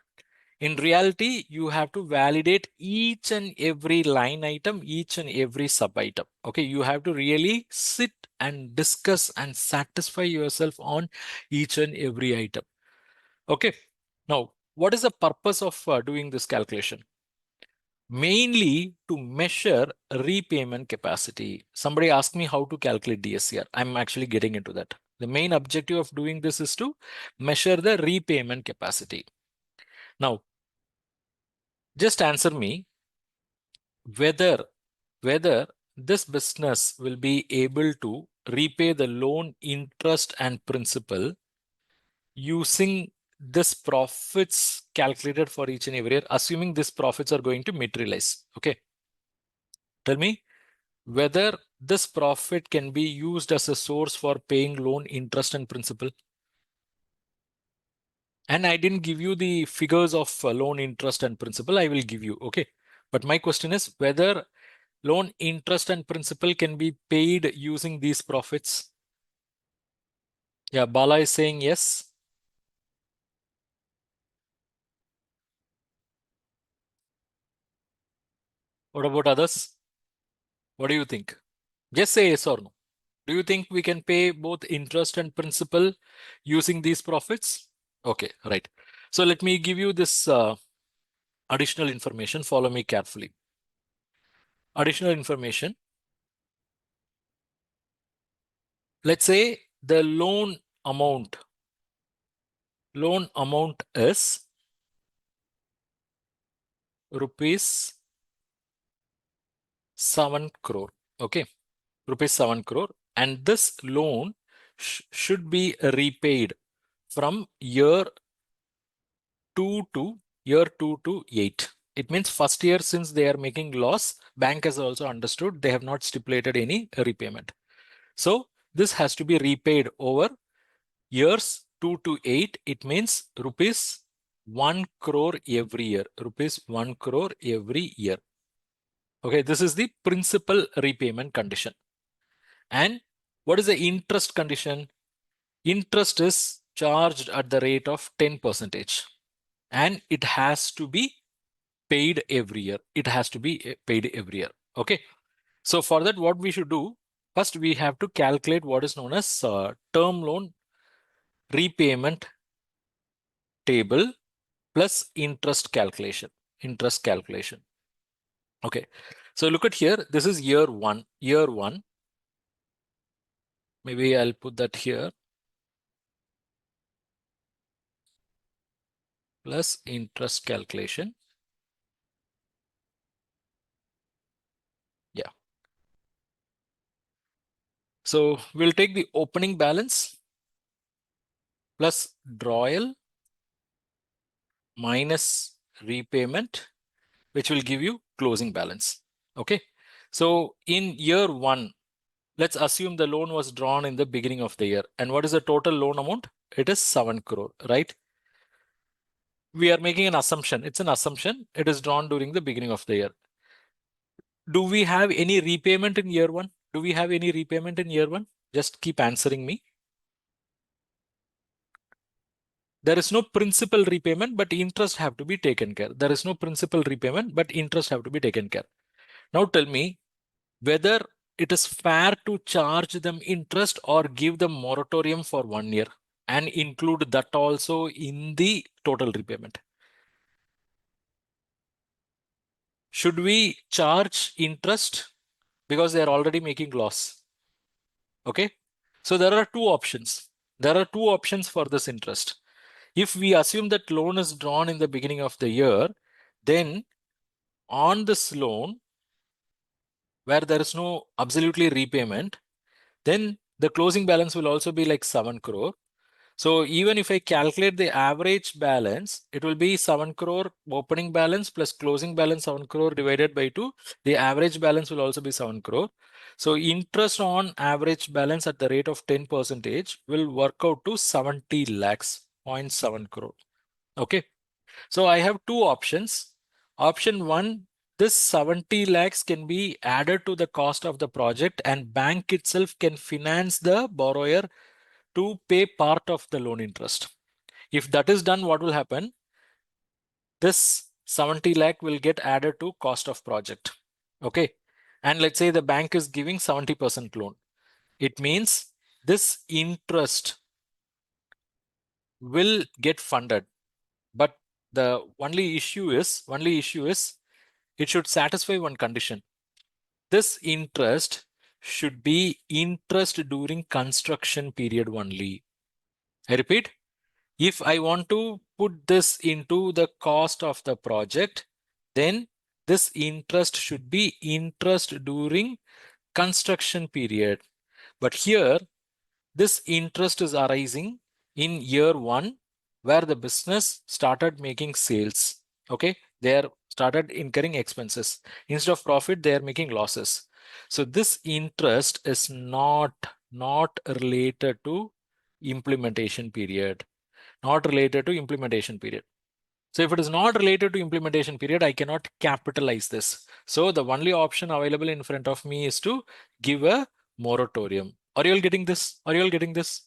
in reality, you have to validate each and every line item, each and every sub item. Okay, you have to really sit and discuss and satisfy yourself on each and every item. Okay, now what is the purpose of doing this calculation? mainly to measure repayment capacity. Somebody asked me how to calculate DSCR. I'm actually getting into that. The main objective of doing this is to measure the repayment capacity. Now, just answer me whether this business will be able to repay the loan interest and principal using this profits calculated for each and every year, assuming these profits are going to materialize. Okay. Tell me whether this profit can be used as a source for paying loan interest and principal. And I didn't give you the figures of loan interest and principal. I will give you. Okay. But my question is whether loan interest and principal can be paid using these profits. Yeah, Bala is saying yes. What about others? What do you think? Just say yes or no. Do you think we can pay both interest and principal using these profits? Okay, right. So let me give you this additional information. Follow me carefully. Additional information. Let's say the amount loan amount is rupees 7 crore. Okay, rupees 7 crore. And this loan should be repaid from year 2 to year 2 to 8. It means first year, since they are making loss, bank has also understood they have not stipulated any repayment. So this has to be repaid over years 2 to 8. It means rupees 1 crore every year. Rupees 1 crore every year. Okay, this is the principal repayment condition. And what is the interest condition? Interest is charged at the rate of 10%. And it has to be paid every year. It has to be paid every year. Okay. So for that, what we should do, first we have to calculate what is known as term loan repayment table plus interest calculation. Interest calculation. Okay. So look at here. This is year one. Year one. Maybe I'll put that here. Plus interest calculation. Yeah. So we'll take the opening balance plus drawal minus repayment, which will give you closing balance. Okay. So in year one, let's assume the loan was drawn in the beginning of the year. And what is the total loan amount? It is 7 crore, right? We are making an assumption. It's an assumption. It is drawn during the beginning of the year. Do we have any repayment in year one? Do we have any repayment in year one? Just keep answering me. There is no principal repayment, but interest have to be taken care. There is no principal repayment, but interest have to be taken care. Now tell me whether it is fair to charge them interest or give them moratorium for 1 year and include that also in the total repayment. Should we charge interest because they are already making loss? Okay. So there are two options. There are two options for this interest. If we assume that loan is drawn in the beginning of the year, then on this loan, where there is no absolutely repayment, then the closing balance will also be like 7 crore. So even if I calculate the average balance, it will be 7 crore opening balance plus closing balance 7 crore divided by 2. The average balance will also be 7 crore. So interest on average balance at the rate of 10% will work out to 70 lakhs, 0.7 crore. Okay. So I have two options. Option one, this 70 lakhs can be added to the cost of the project and bank itself can finance the borrower to pay part of the loan interest. If that is done, what will happen? This 70 lakh will get added to cost of project. Okay. And let's say the bank is giving 70% loan. It means this interest will get funded. But the only issue is it should satisfy one condition. This interest should be interest during construction period only. I repeat, if I want to put this into the cost of the project, then this interest should be interest during construction period. But here, this interest is arising in year one, where the business started making sales. Okay, they are started incurring expenses. Instead of profit, they are making losses. So this interest is not related to implementation period. Not related to implementation period. So if it is not related to implementation period, I cannot capitalize this. So the only option available in front of me is to give a moratorium. Are you all getting this? Are you all getting this?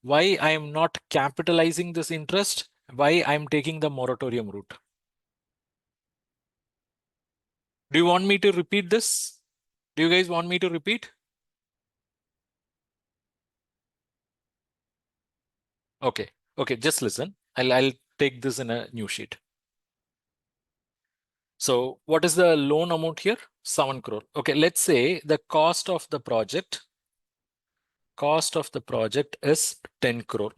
Why I am not capitalizing this interest? Why I am taking the moratorium route? Do you want me to repeat this? Do you guys want me to repeat? Okay. Okay, just listen. I'll take this in a new sheet. So what is the loan amount here? 7 crore. Okay, let's say the cost of the project is 10 crore.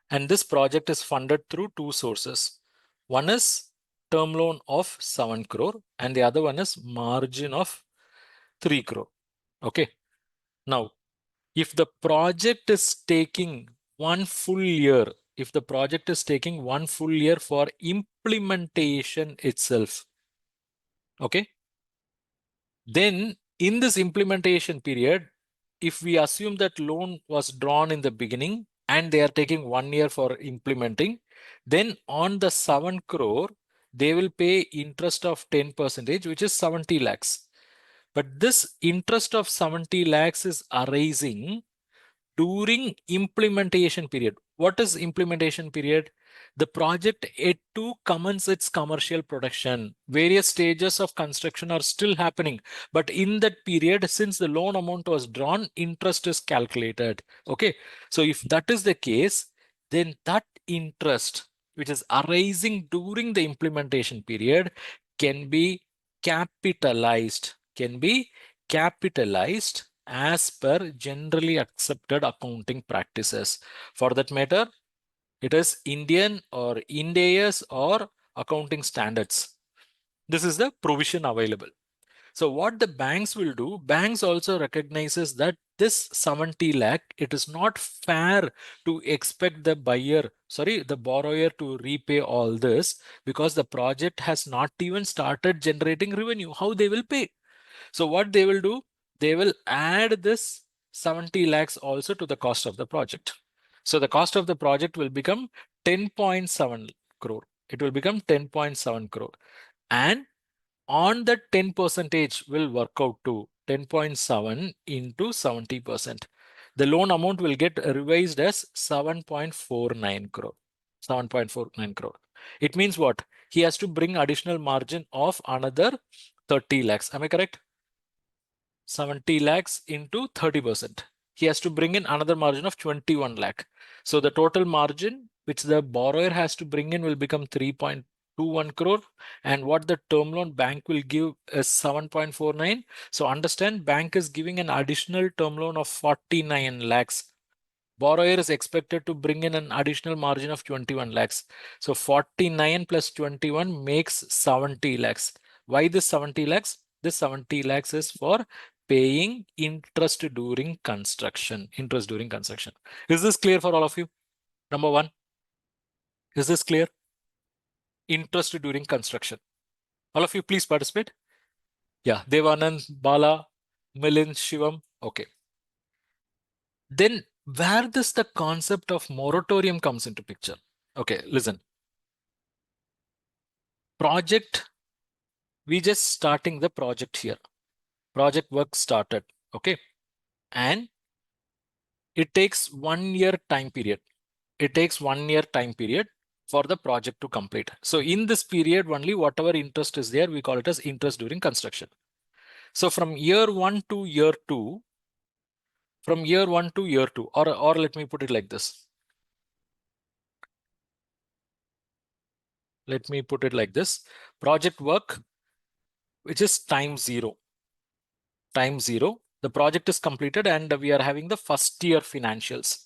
And this project is funded through two sources. One is term loan of 7 crore and the other one is margin of 3 crore. Okay. Now, if the project is taking 1 full year, if the project is taking 1 full year for implementation itself, okay, then in this implementation period, if we assume that loan was drawn in the beginning and they are taking 1 year for implementing, then on the 7 crore, they will pay interest of 10%, which is 70 lakhs. But this interest of 70 lakhs is arising during implementation period. What is implementation period? The project yet to commence its commercial production. Various stages of construction are still happening, but in that period, since the loan amount was drawn, interest is calculated. Okay, so if that is the case, then that interest which is arising during the implementation period can be capitalized, as per generally accepted accounting practices. For that matter, it is Indian or Ind AS or accounting standards. This is the provision available. So what the banks will do, banks also recognizes that this 70 lakh, it is not fair to expect the borrower to repay all this because the project has not even started generating revenue. How they will pay? So what they will do, they will add this 70 lakhs also to the cost of the project. So the cost of the project will become 10.7 crore. It will become 10.7 crore. And on that 10 percentage will work out to 10.7 into 70%. The loan amount will get revised as 7.49 crore. 7.49 crore. It means what? He has to bring additional margin of another 30 lakhs. Am I correct? 70 lakhs into 30%. He has to bring in another margin of 21 lakh. So the total margin which the borrower has to bring in will become 3.21 crore. And what the term loan bank will give is 7.49. So understand, bank is giving an additional term loan of 49 lakhs. Borrower is expected to bring in an additional margin of 21 lakhs. So 49 plus 21 makes 70 lakhs. Why this 70 lakhs? This 70 lakhs is for paying interest during construction. Interest during construction. Is this clear for all of you? Number one, is this clear? Interest during construction. All of you, please participate. Yeah, Devanand, Bala, Milind, Shivam. Okay. Then where does the concept of moratorium comes into picture? Okay, listen. Project, we just starting the project here. Project work started. Okay. And it takes 1 year time period. It takes 1 year time period for the project to complete. So in this period only, whatever interest is there, we call it as interest during construction. So from year one to year two, or let me put it like this. Let me put it like this. Project work which is time zero. Time zero. The project is completed and we are having the first year financials.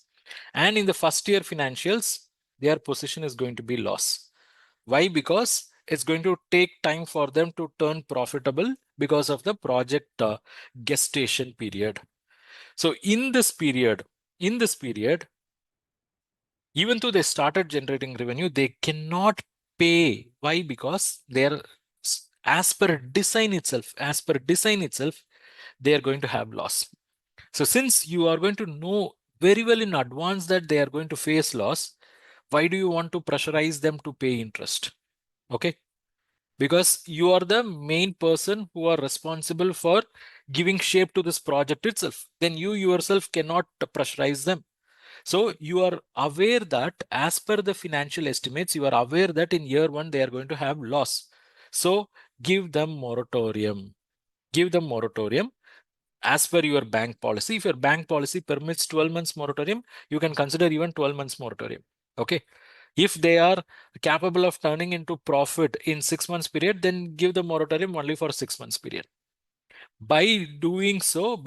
And in the first year financials, their position is going to be loss. Why? Because it's going to take time for them to turn profitable because of the project gestation period. So in this period, even though they started generating revenue, they cannot pay. Why? Because they're as per design itself, they are going to have loss. So since you are going to know very well in advance that they are going to face loss, why do you want to pressurize them to pay interest? Okay. Because you are the main person who are responsible for giving shape to this project itself. Then you yourself cannot pressurize them. So you are aware that as per the financial estimates, you are aware that in year one, they are going to have loss. So give them moratorium. Give them moratorium as per your bank policy. If your bank policy permits 12 months moratorium, you can consider even 12 months moratorium. Okay. If they are capable of turning into profit in 6 months period, then give the moratorium only for 6 months period. By doing so,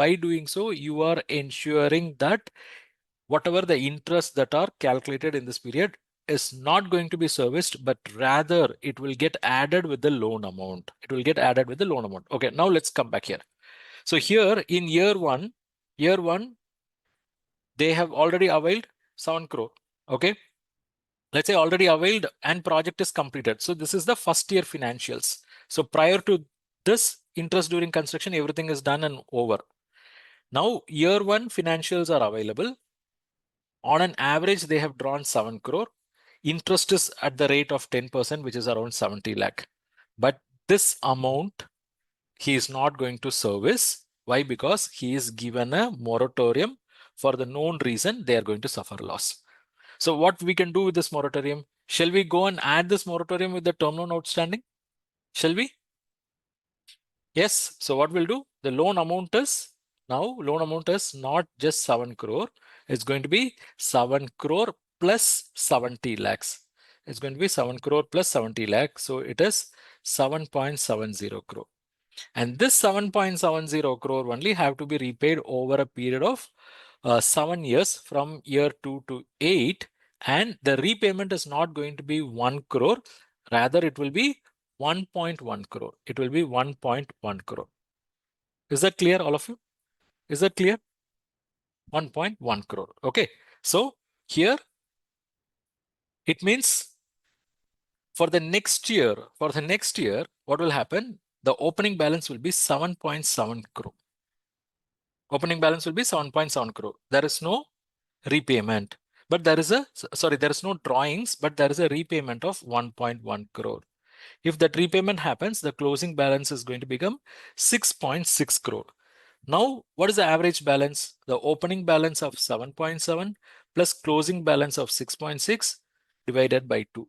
you are ensuring that whatever the interests that are calculated in this period is not going to be serviced, but rather it will get added with the loan amount. It will get added with the loan amount. Okay, now let's come back here. So here in year one, they have already availed 7 crore. Okay. Let's say already availed and project is completed. So this is the first year financials. So prior to this, interest during construction, everything is done and over. Now year one financials are available. On an average, they have drawn 7 crore. Interest is at the rate of 10%, which is around 70 lakh. But this amount he is not going to service. Why? Because he is given a moratorium for the known reason they are going to suffer loss. So what we can do with this moratorium? Shall we go and add this moratorium with the term loan outstanding? Shall we? Yes. So what we'll do? The loan amount is not just 7 crore. It's going to be 7 crore plus 70 lakhs. It's going to be 7 crore plus 70 lakhs. So it is 7.70 crore. And this 7.70 crore only have to be repaid over a period of 7 years from year 2 to 8. And the repayment is not going to be 1 crore. Rather, it will be 1.1 crore. It will be 1.1 crore. Is that clear, all of you? Is that clear? 1.1 crore. Okay. So here it means for the next year, what will happen? The opening balance will be 7.7 crore. Opening balance will be 7.7 crore. There is no repayment, but there is no drawings, but there is a repayment of 1.1 crore. If that repayment happens, the closing balance is going to become 6.6 crore. Now, what is the average balance? The opening balance of 7.7 plus closing balance of 6.6 divided by 2.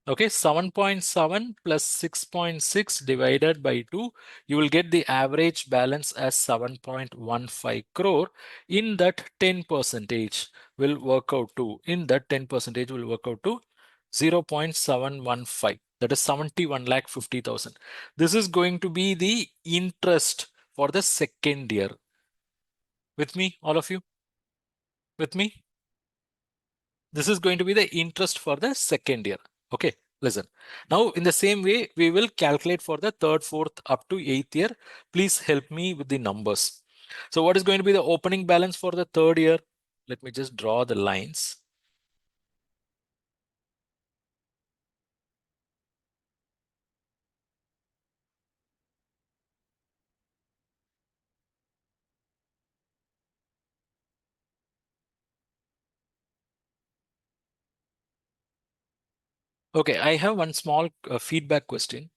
Okay, 7.7 plus 6.6 divided by 2, you will get the average balance as 7.15 crore. In that 10 percentage will work out to, 0.715. That is 71 lakh 50,000. This is going to be the interest for the second year. With me, all of you? With me? This is going to be the interest for the second year. Okay, listen. Now, in the same way, we will calculate for the third, fourth, up to eighth year. Please help me with the numbers. So what is going to be the opening balance for the third year? Let me just draw the lines. Okay, I have one small feedback question.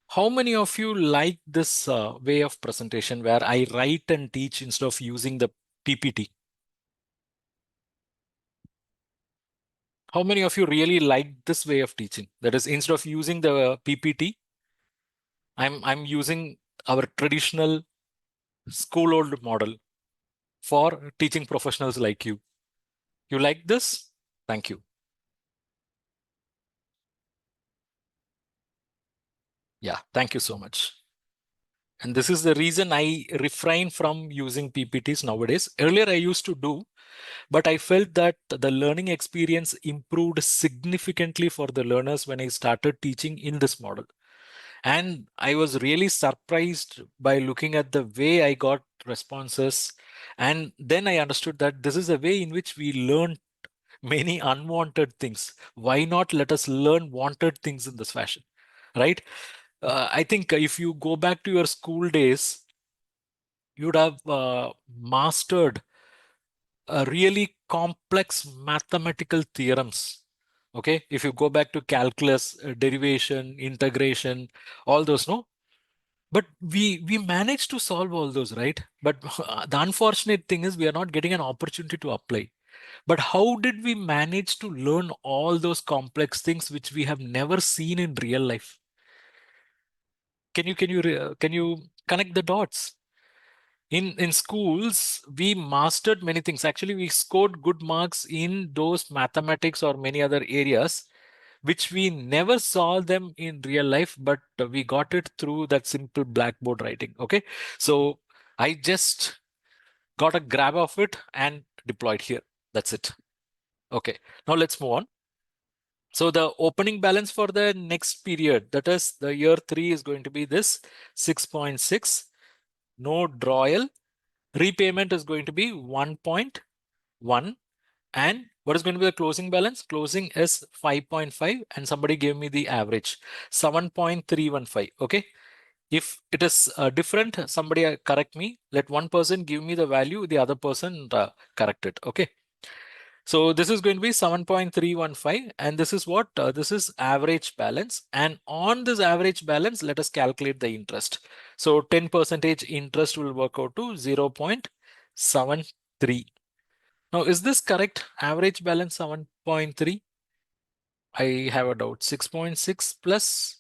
How many of you like this way of presentation where I write and teach instead of using the PPT? How many of you really like this way of teaching? That is, instead of using the PPT, I'm using our traditional school old model for teaching professionals like you. You like this? Thank you. Yeah, thank you so much. And this is the reason I refrain from using PPTs nowadays. Earlier, I used to do, but I felt that the learning experience improved significantly for the learners when I started teaching in this model. And I was really surprised by looking at the way I got responses. And then I understood that this is a way in which we learn many unwanted things. Why not let us learn wanted things in this fashion? Right? I think if you go back to your school days, you'd have mastered really complex mathematical theorems. Okay, if you go back to calculus, derivation, integration, all those, no? But we managed to solve all those, right? But the unfortunate thing is we are not getting an opportunity to apply. But how did we manage to learn all those complex things which we have never seen in real life? Can you connect the dots? In schools, we mastered many things. Actually, we scored good marks in those mathematics or many other areas, which we never saw them in real life, but we got it through that simple blackboard writing. Okay, so I just got a grab of it and deployed here. That's it. Okay, now let's move on. So the opening balance for the next period, that is the year 3, is going to be this 6.6. No drawal. Repayment is going to be 1.1. And what is going to be the closing balance? Closing is 5.5, and somebody gave me the average 7.315. Okay. If it is different, somebody correct me. Let one person give me the value, the other person correct it. Okay. So this is going to be 7.315, and this is what? This is average balance. And on this average balance, let us calculate the interest. So 10% interest will work out to 0.73. Now, is this correct? Average balance 7.3. I have a doubt. 6.6 plus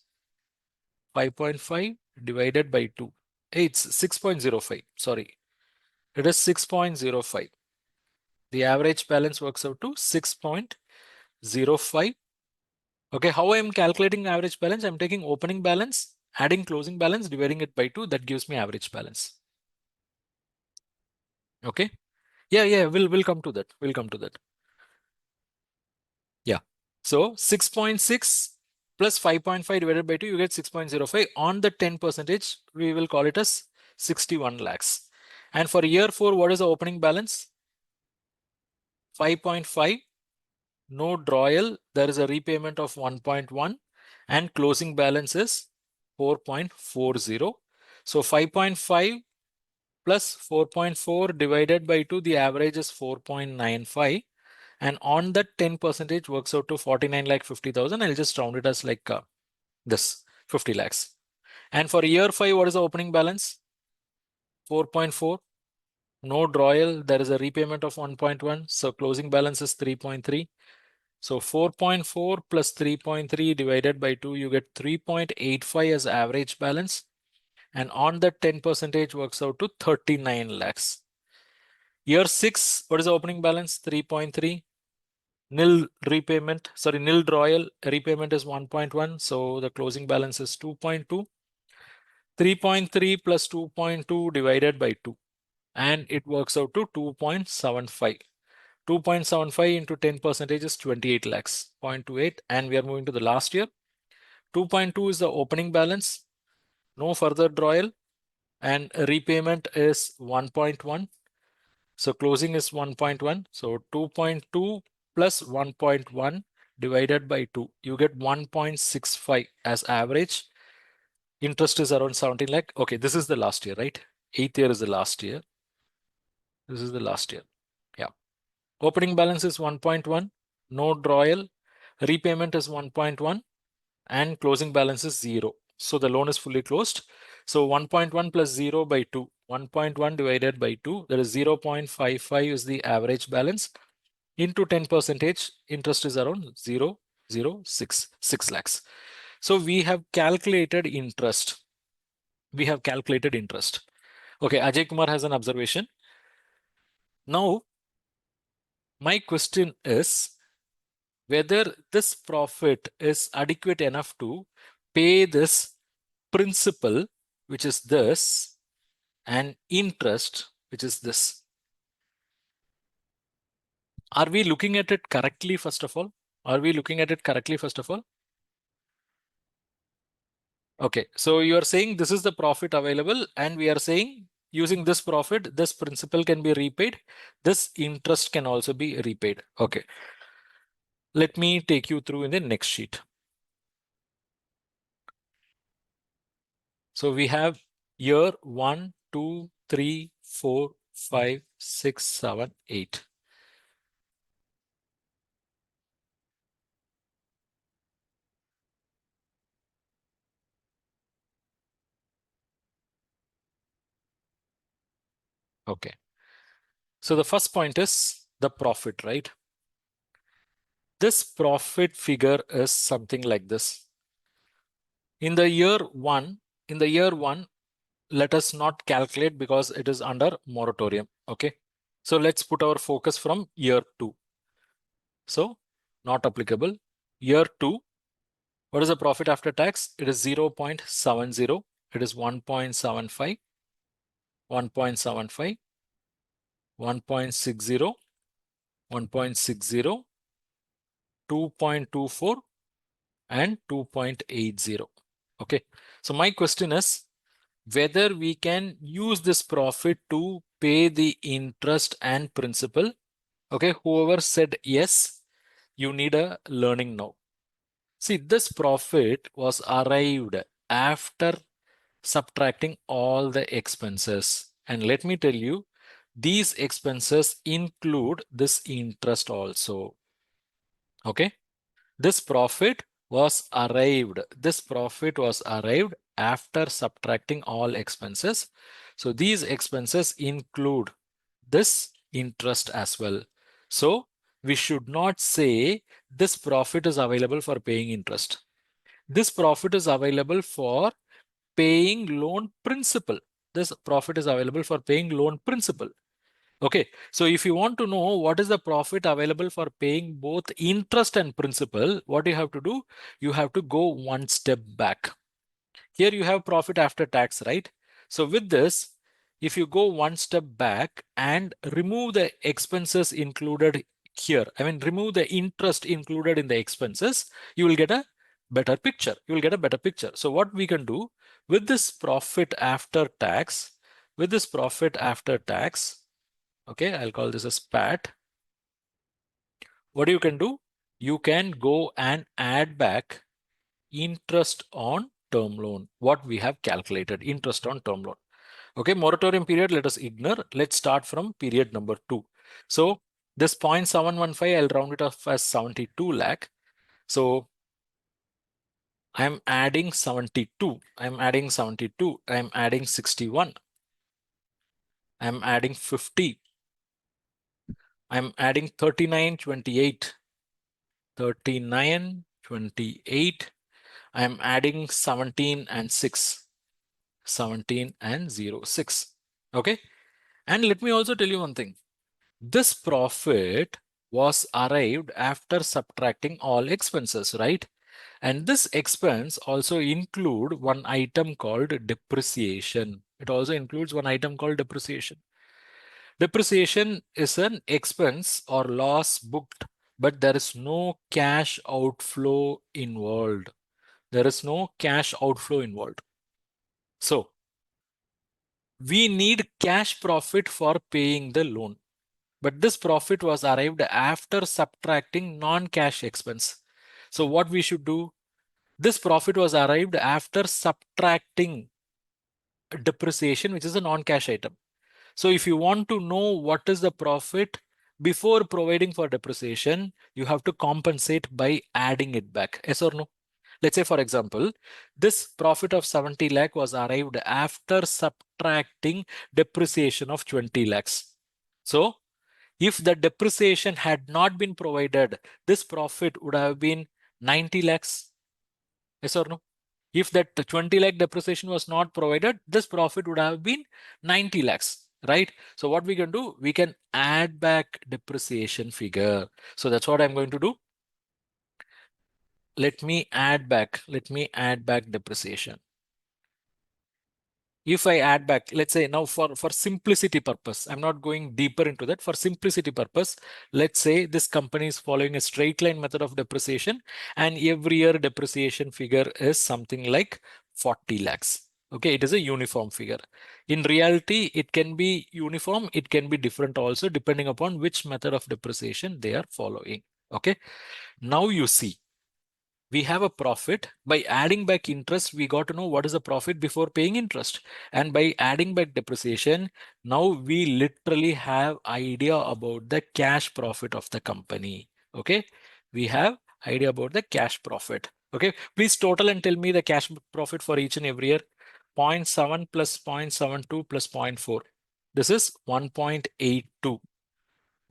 5.5 divided by 2. Hey, it's 6.05. Sorry. It is 6.05. The average balance works out to 6.05. Okay, how I am calculating average balance? I'm taking opening balance, adding closing balance, dividing it by 2. That gives me average balance. Okay. Yeah, we'll come to that. We'll come to that. Yeah. So 6.6 plus 5.5 divided by 2, you get 6.05. On the 10 percentage, we will call it as 61 lakhs. And for year 4, what is the opening balance? 5.5. No drawal. There is a repayment of 1.1, and closing balance is 4.40. So 5.5 plus 4.4 divided by 2, the average is 4.95. And on that 10 percentage works out to 49 lakh 50,000. I'll just round it as like this 50 lakhs. And for year 5, what is the opening balance? 4.4. No drawal. There is a repayment of 1.1. So closing balance is 3.3. So 4.4 plus 3.3 divided by 2, you get 3.85 as average balance. And on that 10 percentage works out to 39 lakhs. Year 6, what is the opening balance? 3.3. Nil repayment, sorry, nil drawal, repayment is 1.1. So the closing balance is 2.2. 3.3 plus 2.2 divided by 2. And it works out to 2.75. 2.75 into 10 percentage is 28 lakhs, 0.28. And we are moving to the last year. 2.2 is the opening balance. No further drawal. And repayment is 1.1. So closing is 1.1. So 2.2 plus 1.1 divided by 2. You get 1.65 as average. Interest is around 17 lakh. Okay, this is the last year, right? 8th year is the last year. This is the last year. Yeah. Opening balance is 1.1. No drawal. Repayment is 1.1. And closing balance is 0. So the loan is fully closed. So 1.1 plus 0 by 2. 1.1 divided by 2. That is 0.55 is the average balance. Into 10 percentage, interest is around 0.066 lakhs. So we have calculated interest. We have calculated interest. Okay, Ajay Kumar has an observation. Now, my question is whether this profit is adequate enough to pay this principal which is this, and interest, which is this. Are we looking at it correctly, first of all? Are we looking at it correctly, first of all? Okay, so you are saying this is the profit available, and we are saying using this profit, this principal can be repaid, this interest can also be repaid. Okay, let me take you through in the next sheet. So we have year 1, 2, 3, 4, 5, 6, 7, 8. Okay. So the first point is the profit, right? This profit figure is something like this. In the year one, let us not calculate because it is under moratorium. Okay. So let's put our focus from year 2. So not applicable. Year 2, what is the profit after tax? It is 0.70. It is 1.75, 1.75, 1.60, 1.60, 2.24, and 2.80. Okay. So my question is whether we can use this profit to pay the interest and principal. Okay. Whoever said yes, you need a learning now. See, this profit was arrived after subtracting all the expenses. And let me tell you, these expenses include this interest also. Okay. This profit was arrived. This profit was arrived after subtracting all expenses. So these expenses include this interest as well. So we should not say this profit is available for paying interest. This profit is available for paying loan principal. This profit is available for paying loan principal. Okay, so if you want to know what is the profit available for paying both interest and principal, what you have to do? You have to go one step back. Here you have profit after tax, right? So with this, if you go one step back and remove the expenses included here, I mean, remove the interest included in the expenses, you will get a better picture. You will get a better picture. So what we can do with this profit after tax, okay, I'll call this as PAT. What you can do? You can go and add back interest on term loan, what we have calculated, interest on term loan. Okay, moratorium period, let us ignore. Let's start from period number 2. So this 0.715, I'll round it off as 72 lakh. So I'm adding 72. I'm adding 72. I'm adding 61. I'm adding 50. I'm adding 3928. 3928. I'm adding 17 and 6. 17 and 06. Okay. And let me also tell you one thing. This profit was arrived after subtracting all expenses, right? And this expense also include one item called depreciation. It also includes one item called depreciation. Depreciation is an expense or loss booked, but there is no cash outflow involved. There is no cash outflow involved. So we need cash profit for paying the loan. But this profit was arrived after subtracting non-cash expense. So what we should do? This profit was arrived after subtracting depreciation, which is a non-cash item. So if you want to know what is the profit before providing for depreciation, you have to compensate by adding it back. Yes or no? Let's say, for example, this profit of 70 lakh was arrived after subtracting depreciation of 20 lakhs. So if the depreciation had not been provided, this profit would have been 90 lakhs. Yes or no? If that 20 lakh depreciation was not provided, this profit would have been 90 lakhs, right? So what we can do, we can add back depreciation figure. So that's what I'm going to do. Let me add back depreciation. if I add back, let's say now for simplicity purpose, I'm not going deeper into that. For simplicity purpose, let's say this company is following a straight line method of depreciation, and every year depreciation figure is something like 40 lakhs. Okay, it is a uniform figure. In reality, it can be uniform, it can be different also, depending upon which method of depreciation they are following. Okay, now you see we have a profit. By adding back interest, we got to know what is the profit before paying interest. And by adding back depreciation, now we literally have idea about the cash profit of the company. Okay, we have idea about the cash profit. Okay, please total and tell me the cash profit for each and every year. 0.7 plus 0.72 plus 0.4. This is 1.82.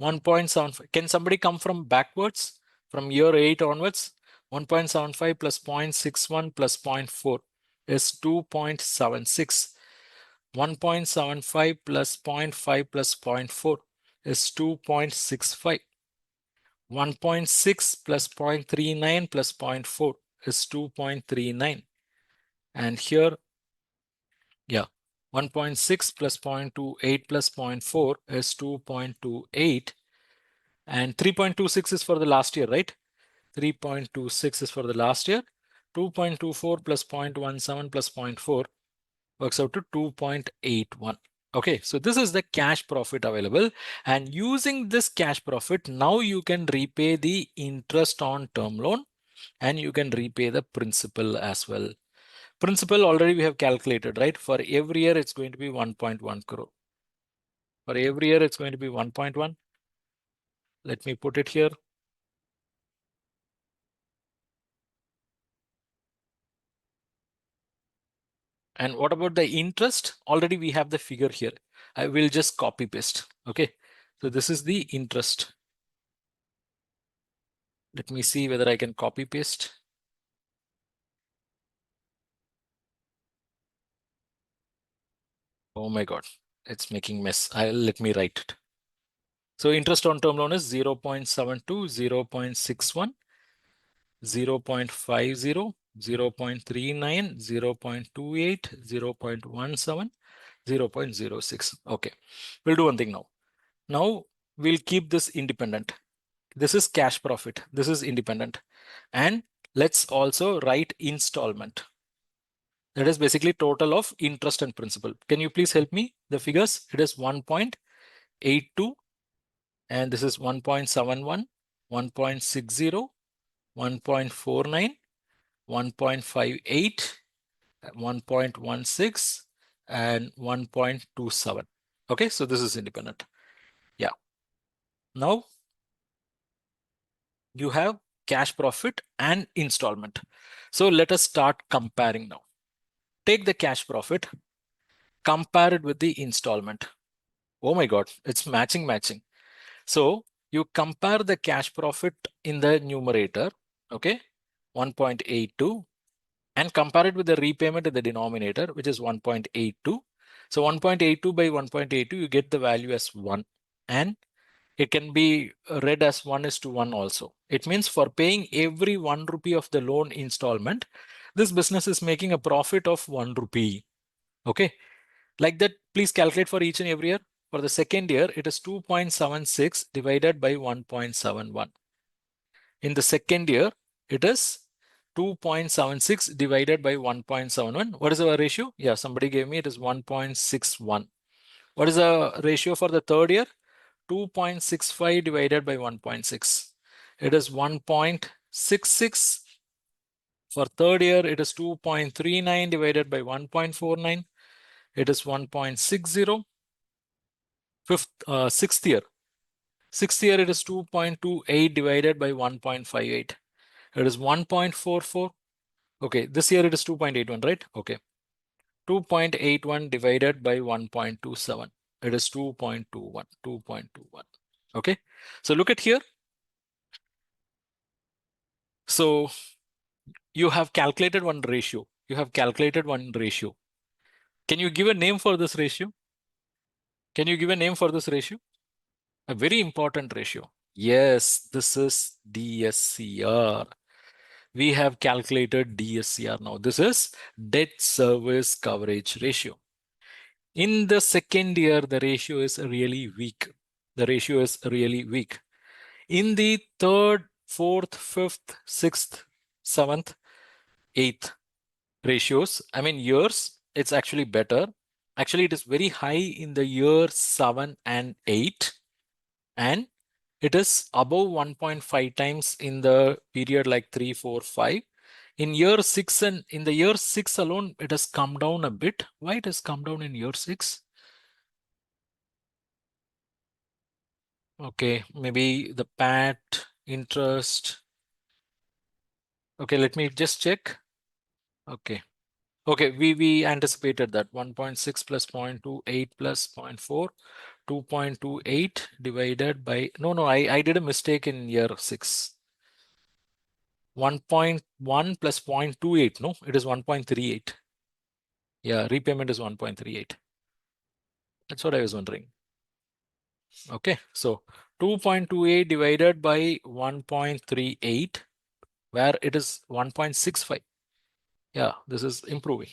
1.75. Can somebody come from backwards from year 8 onwards? 1.75 plus 0.61 plus 0.4 is 2.76. 1.75 plus 0.5 plus 0.4 is 2.65. 1.6 plus 0.39 plus zero point 0.4 is 2.39. And here, yeah, 1.6 plus 0.28 plus 0.4 is 2.28. And 3.26 is for the last year, right? 3.26 is for the last year. 2.24 plus 0.17 plus 0.4 works out to 2.81. Okay, so this is the cash profit available. And using this cash profit, now you can repay the interest on term loan and you can repay the principal as well. Principal already we have calculated, right? For every year, it's going to be 1.1 crore. For every year, it's going to be 1.1. Let me put it here. And what about the interest? Already we have the figure here. I will just copy paste. Okay. So this is the interest. Let me see whether I can copy paste. Oh my God, it's making mess. Let me write it. So interest on term loan is 0.72, 0.61, 0.50, 0.39, 0.28, 0.17, 0.06. Okay. We'll do one thing now. Now we'll keep this independent. This is cash profit. This is independent. And let's also write installment. That is basically total of interest and principal. Can you please help me? The figures, it is 1.82 and this is 1.71, 1.60, 1.49, 1.58, 1.16 and 1.27. Okay, so this is independent. Yeah. Now you have cash profit and installment. So let us start comparing now. Take the cash profit, compare it with the installment. Oh my God, it's matching. So you compare the cash profit in the numerator, okay, 1.82, and compare it with the repayment in the denominator, which is 1.82. So 1.82 by 1.82, you get the value as 1. And it can be read as 1:1 also. It means for paying every 1 rupee of the loan installment, this business is making a profit of 1 rupee. Okay. Like that, please calculate for each and every year. For the second year, it is 2.76 divided by 1.71. In the second year, it is 2.76 divided by 1.71. What is our ratio? Yeah, somebody gave me it is 1.61. What is the ratio for the third year? 2.65 divided by 1.6. It is 1.66. For third year, it is 2.39 divided by 1.49. It is 1.60. Sixth year. Sixth year, it is 2.28 divided by 1.58. It is 1.44. Okay, this year it is 2.81, right? Okay. 2.81 divided by 1.27. It is 2.21. 2.21. Okay. So look at here. So you have calculated one ratio. You have calculated one ratio. Can you give a name for this ratio? Can you give a name for this ratio? A very important ratio. Yes, this is DSCR. We have calculated DSCR now. This is debt service coverage ratio. In the second year, the ratio is really weak. The ratio is really weak. In the third, fourth, fifth, sixth, seventh, eighth ratios, I mean years, it's actually better. Actually, it is very high in the year 7 and 8, and it is above 1.5 times in the period like 3, 4, 5. In year 6 and in the year 6 alone, it has come down a bit. Why it has come down in year 6? Okay, maybe the PAT, interest. Okay, let me just check. Okay. Okay, we anticipated that 1.6 plus 0.28 plus 0.4, 2.28 divided by, no, I did a mistake in year 6. 1.1 plus 0.28, no, it is 1.38. Yeah, repayment is 1.38. That's what I was wondering. Okay, so 2.28 divided by 1.38, where it is 1.65. Yeah, this is improving.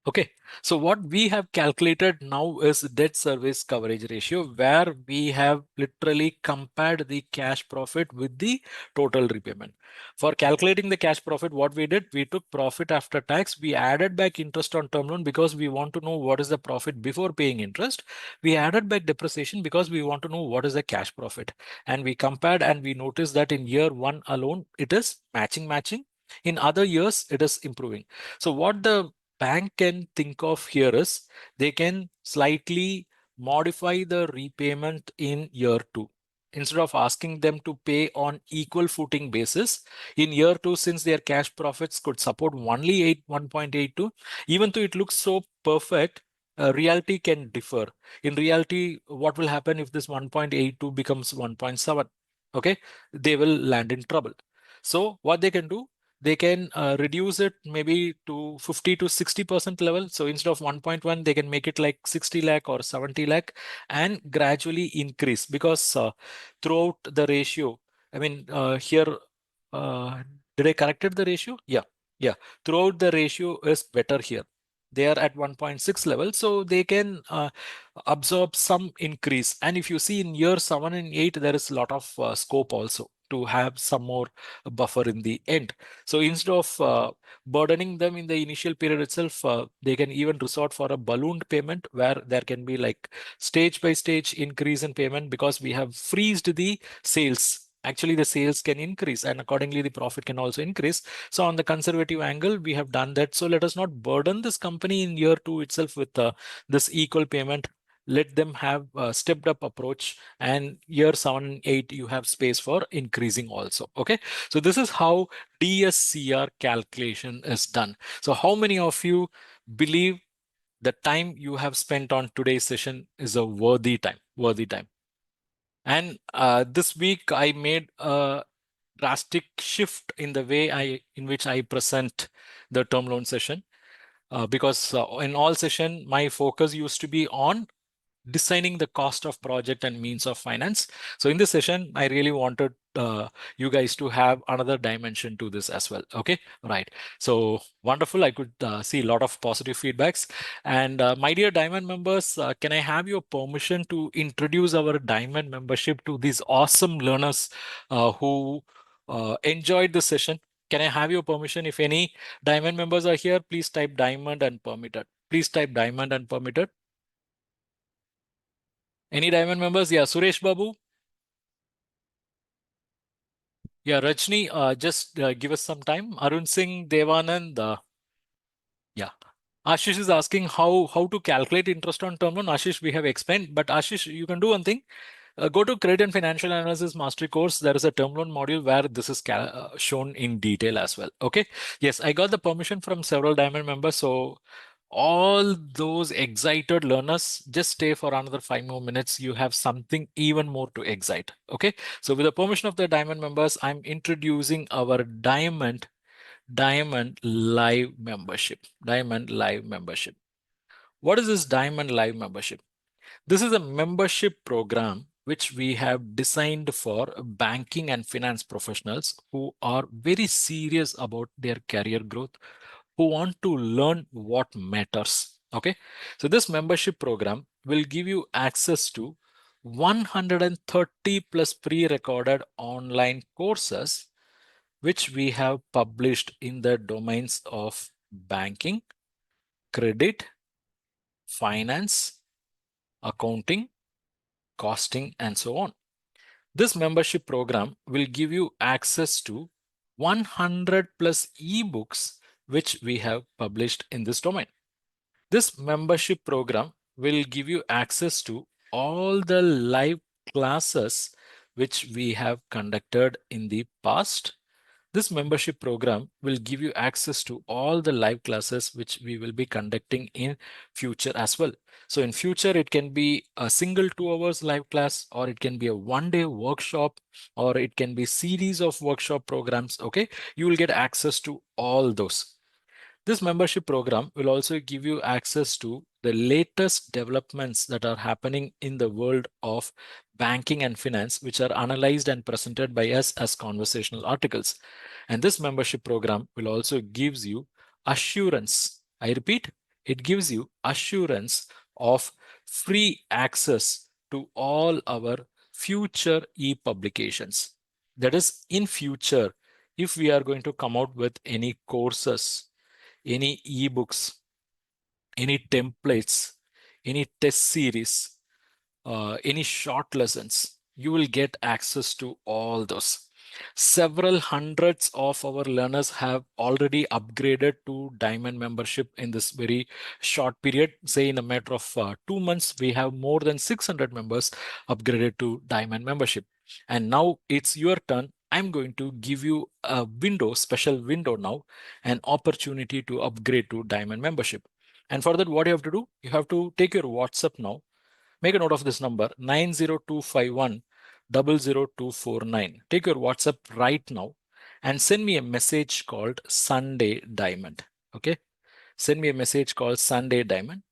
Okay, so what we have calculated now is debt service coverage ratio, where we have literally compared the cash profit with the total repayment. For calculating the cash profit, what we did, we took profit after tax, we added back interest on term loan because we want to know what is the profit before paying interest. We added back depreciation because we want to know what is the cash profit. And we compared and we noticed that in year 1 alone, it is matching. In other years, it is improving. So what the bank can think of here is they can slightly modify the repayment in year 2. Instead of asking them to pay on equal footing basis, in year 2, since their cash profits could support only 1.82, even though it looks so perfect, reality can differ. In reality, what will happen if this 1.82 becomes 1.7? Okay, they will land in trouble. So what they can do, they can reduce it maybe to 50 to 60% level. So instead of 1.1, they can make it like 60 lakh or 70 lakh and gradually increase, because throughout the ratio, I mean, here, did I corrected the ratio? Yeah. Throughout the ratio is better here. They are at 1.6 level, so they can absorb some increase. And if you see in year 7 and 8, there is a lot of scope also to have some more buffer in the end. So instead of burdening them in the initial period itself, they can even resort for a ballooned payment, where there can be like stage by stage increase in payment, because we have freezed the sales. Actually, the sales can increase and accordingly the profit can also increase. So on the conservative angle, we have done that. So let us not burden this company in year 2 itself with this equal payment. Let them have a stepped up approach, and year 7, 8, you have space for increasing also. Okay, so this is how DSCR calculation is done. So how many of you believe the time you have spent on today's session is a worthy time? Worthy time. And this week I made a drastic shift in the way in which I present the term loan session, because in all session my focus used to be on designing the cost of project and means of finance. So in this session, I really wanted you guys to have another dimension to this as well. Okay, right. So wonderful. I could see a lot of positive feedbacks. And my dear Diamond members, can I have your permission to introduce our Diamond membership to these awesome learners who enjoyed the session? Can I have your permission? If any Diamond members are here, please type Diamond and permitted. Please type Diamond and permitted. Any Diamond members? Yeah, Suresh Babu. Yeah, Rajni, just give us some time. Arun Singh, Devanand. Yeah. Ashish is asking how to calculate interest on term loan. Ashish, we have explained, but Ashish, you can do one thing. Go to Credit and Financial Analysis Mastery course. There is a term loan module where this is shown in detail as well. Okay. Yes, I got the permission from several Diamond members. So all those excited learners, just stay for another 5 more minutes. You have something even more to excite. Okay. So with the permission of the Diamond members, I'm introducing our Diamond Live membership. Diamond Live membership. What is this Diamond Live membership? This is a membership program which we have designed for banking and finance professionals who are very serious about their career growth, who want to learn what matters. Okay, so this membership program will give you access to 130 plus pre-recorded online courses which we have published in the domains of banking, credit, finance, accounting, costing, and so on. This membership program will give you access to 100 plus ebooks which we have published in this domain. This membership program will give you access to all the live classes which we have conducted in the past. This membership program will give you access to all the live classes which we will be conducting in future as well. So in future, it can be a single 2 hours live class, or it can be a 1 day workshop, or it can be series of workshop programs. Okay, you will get access to all those. This membership program will also give you access to the latest developments that are happening in the world of banking and finance, which are analyzed and presented by us as conversational articles. And this membership program will also gives you assurance. I repeat, it gives you assurance of free access to all our future e-publications. That is, in future, if we are going to come out with any courses, any ebooks, any templates, any test series, any short lessons, you will get access to all those. Several hundreds of our learners have already upgraded to Diamond membership in this very short period. Say in a matter of 2 months, we have more than 600 members upgraded to Diamond membership. And now it's your turn. I'm going to give you a window, special window now, an opportunity to upgrade to Diamond membership. And for that, what you have to do, you have to take your WhatsApp now. Make a note of this number, 90251 00249. Take your WhatsApp right now and send me a message called Sunday Diamond. Okay. Send me a message called Sunday Diamond.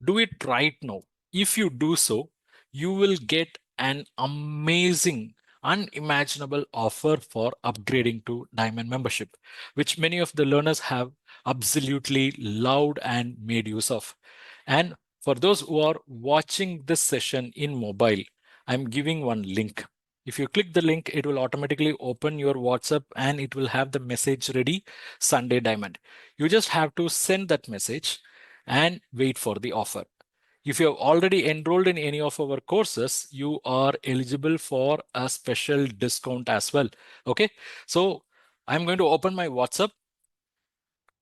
Do it right now. If you do so, you will get an amazing, unimaginable offer for upgrading to Diamond membership, which many of the learners have absolutely loved and made use of. And for those who are watching this session in mobile, I'm giving one link. If you click the link, it will automatically open your WhatsApp and it will have the message ready, Sunday Diamond. You just have to send that message and wait for the offer. If you have already enrolled in any of our courses, you are eligible for a special discount as well. Okay, so I'm going to open my WhatsApp,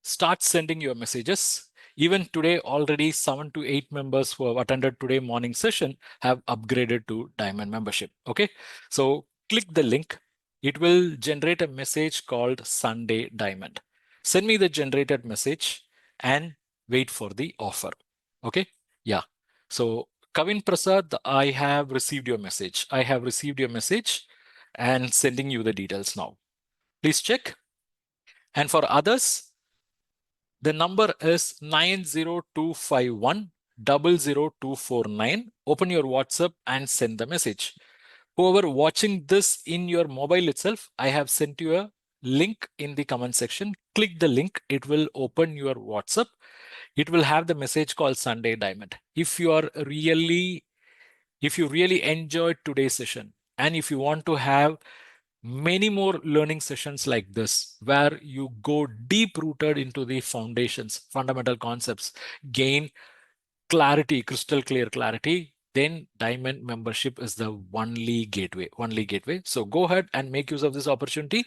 start sending your messages. Even today, already 7 to 8 members who have attended today morning session have upgraded to Diamond membership. Okay, so click the link. It will generate a message called Sunday Diamond. Send me the generated message and wait for the offer. Okay, yeah. So Kavin Prasad, I have received your message. I have received your message and sending you the details now. Please check. And for others, the number is 90251 00249. Open your WhatsApp and send the message. Whoever watching this in your mobile itself, I have sent you a link in the comment section. Click the link. It will open your WhatsApp. It will have the message called Sunday Diamond. If you really enjoyed today's session, and if you want to have many more learning sessions like this, where you go deep rooted into the foundations, fundamental concepts, gain clarity, crystal clear clarity, then Diamond membership is the only gateway. So go ahead and make use of this opportunity.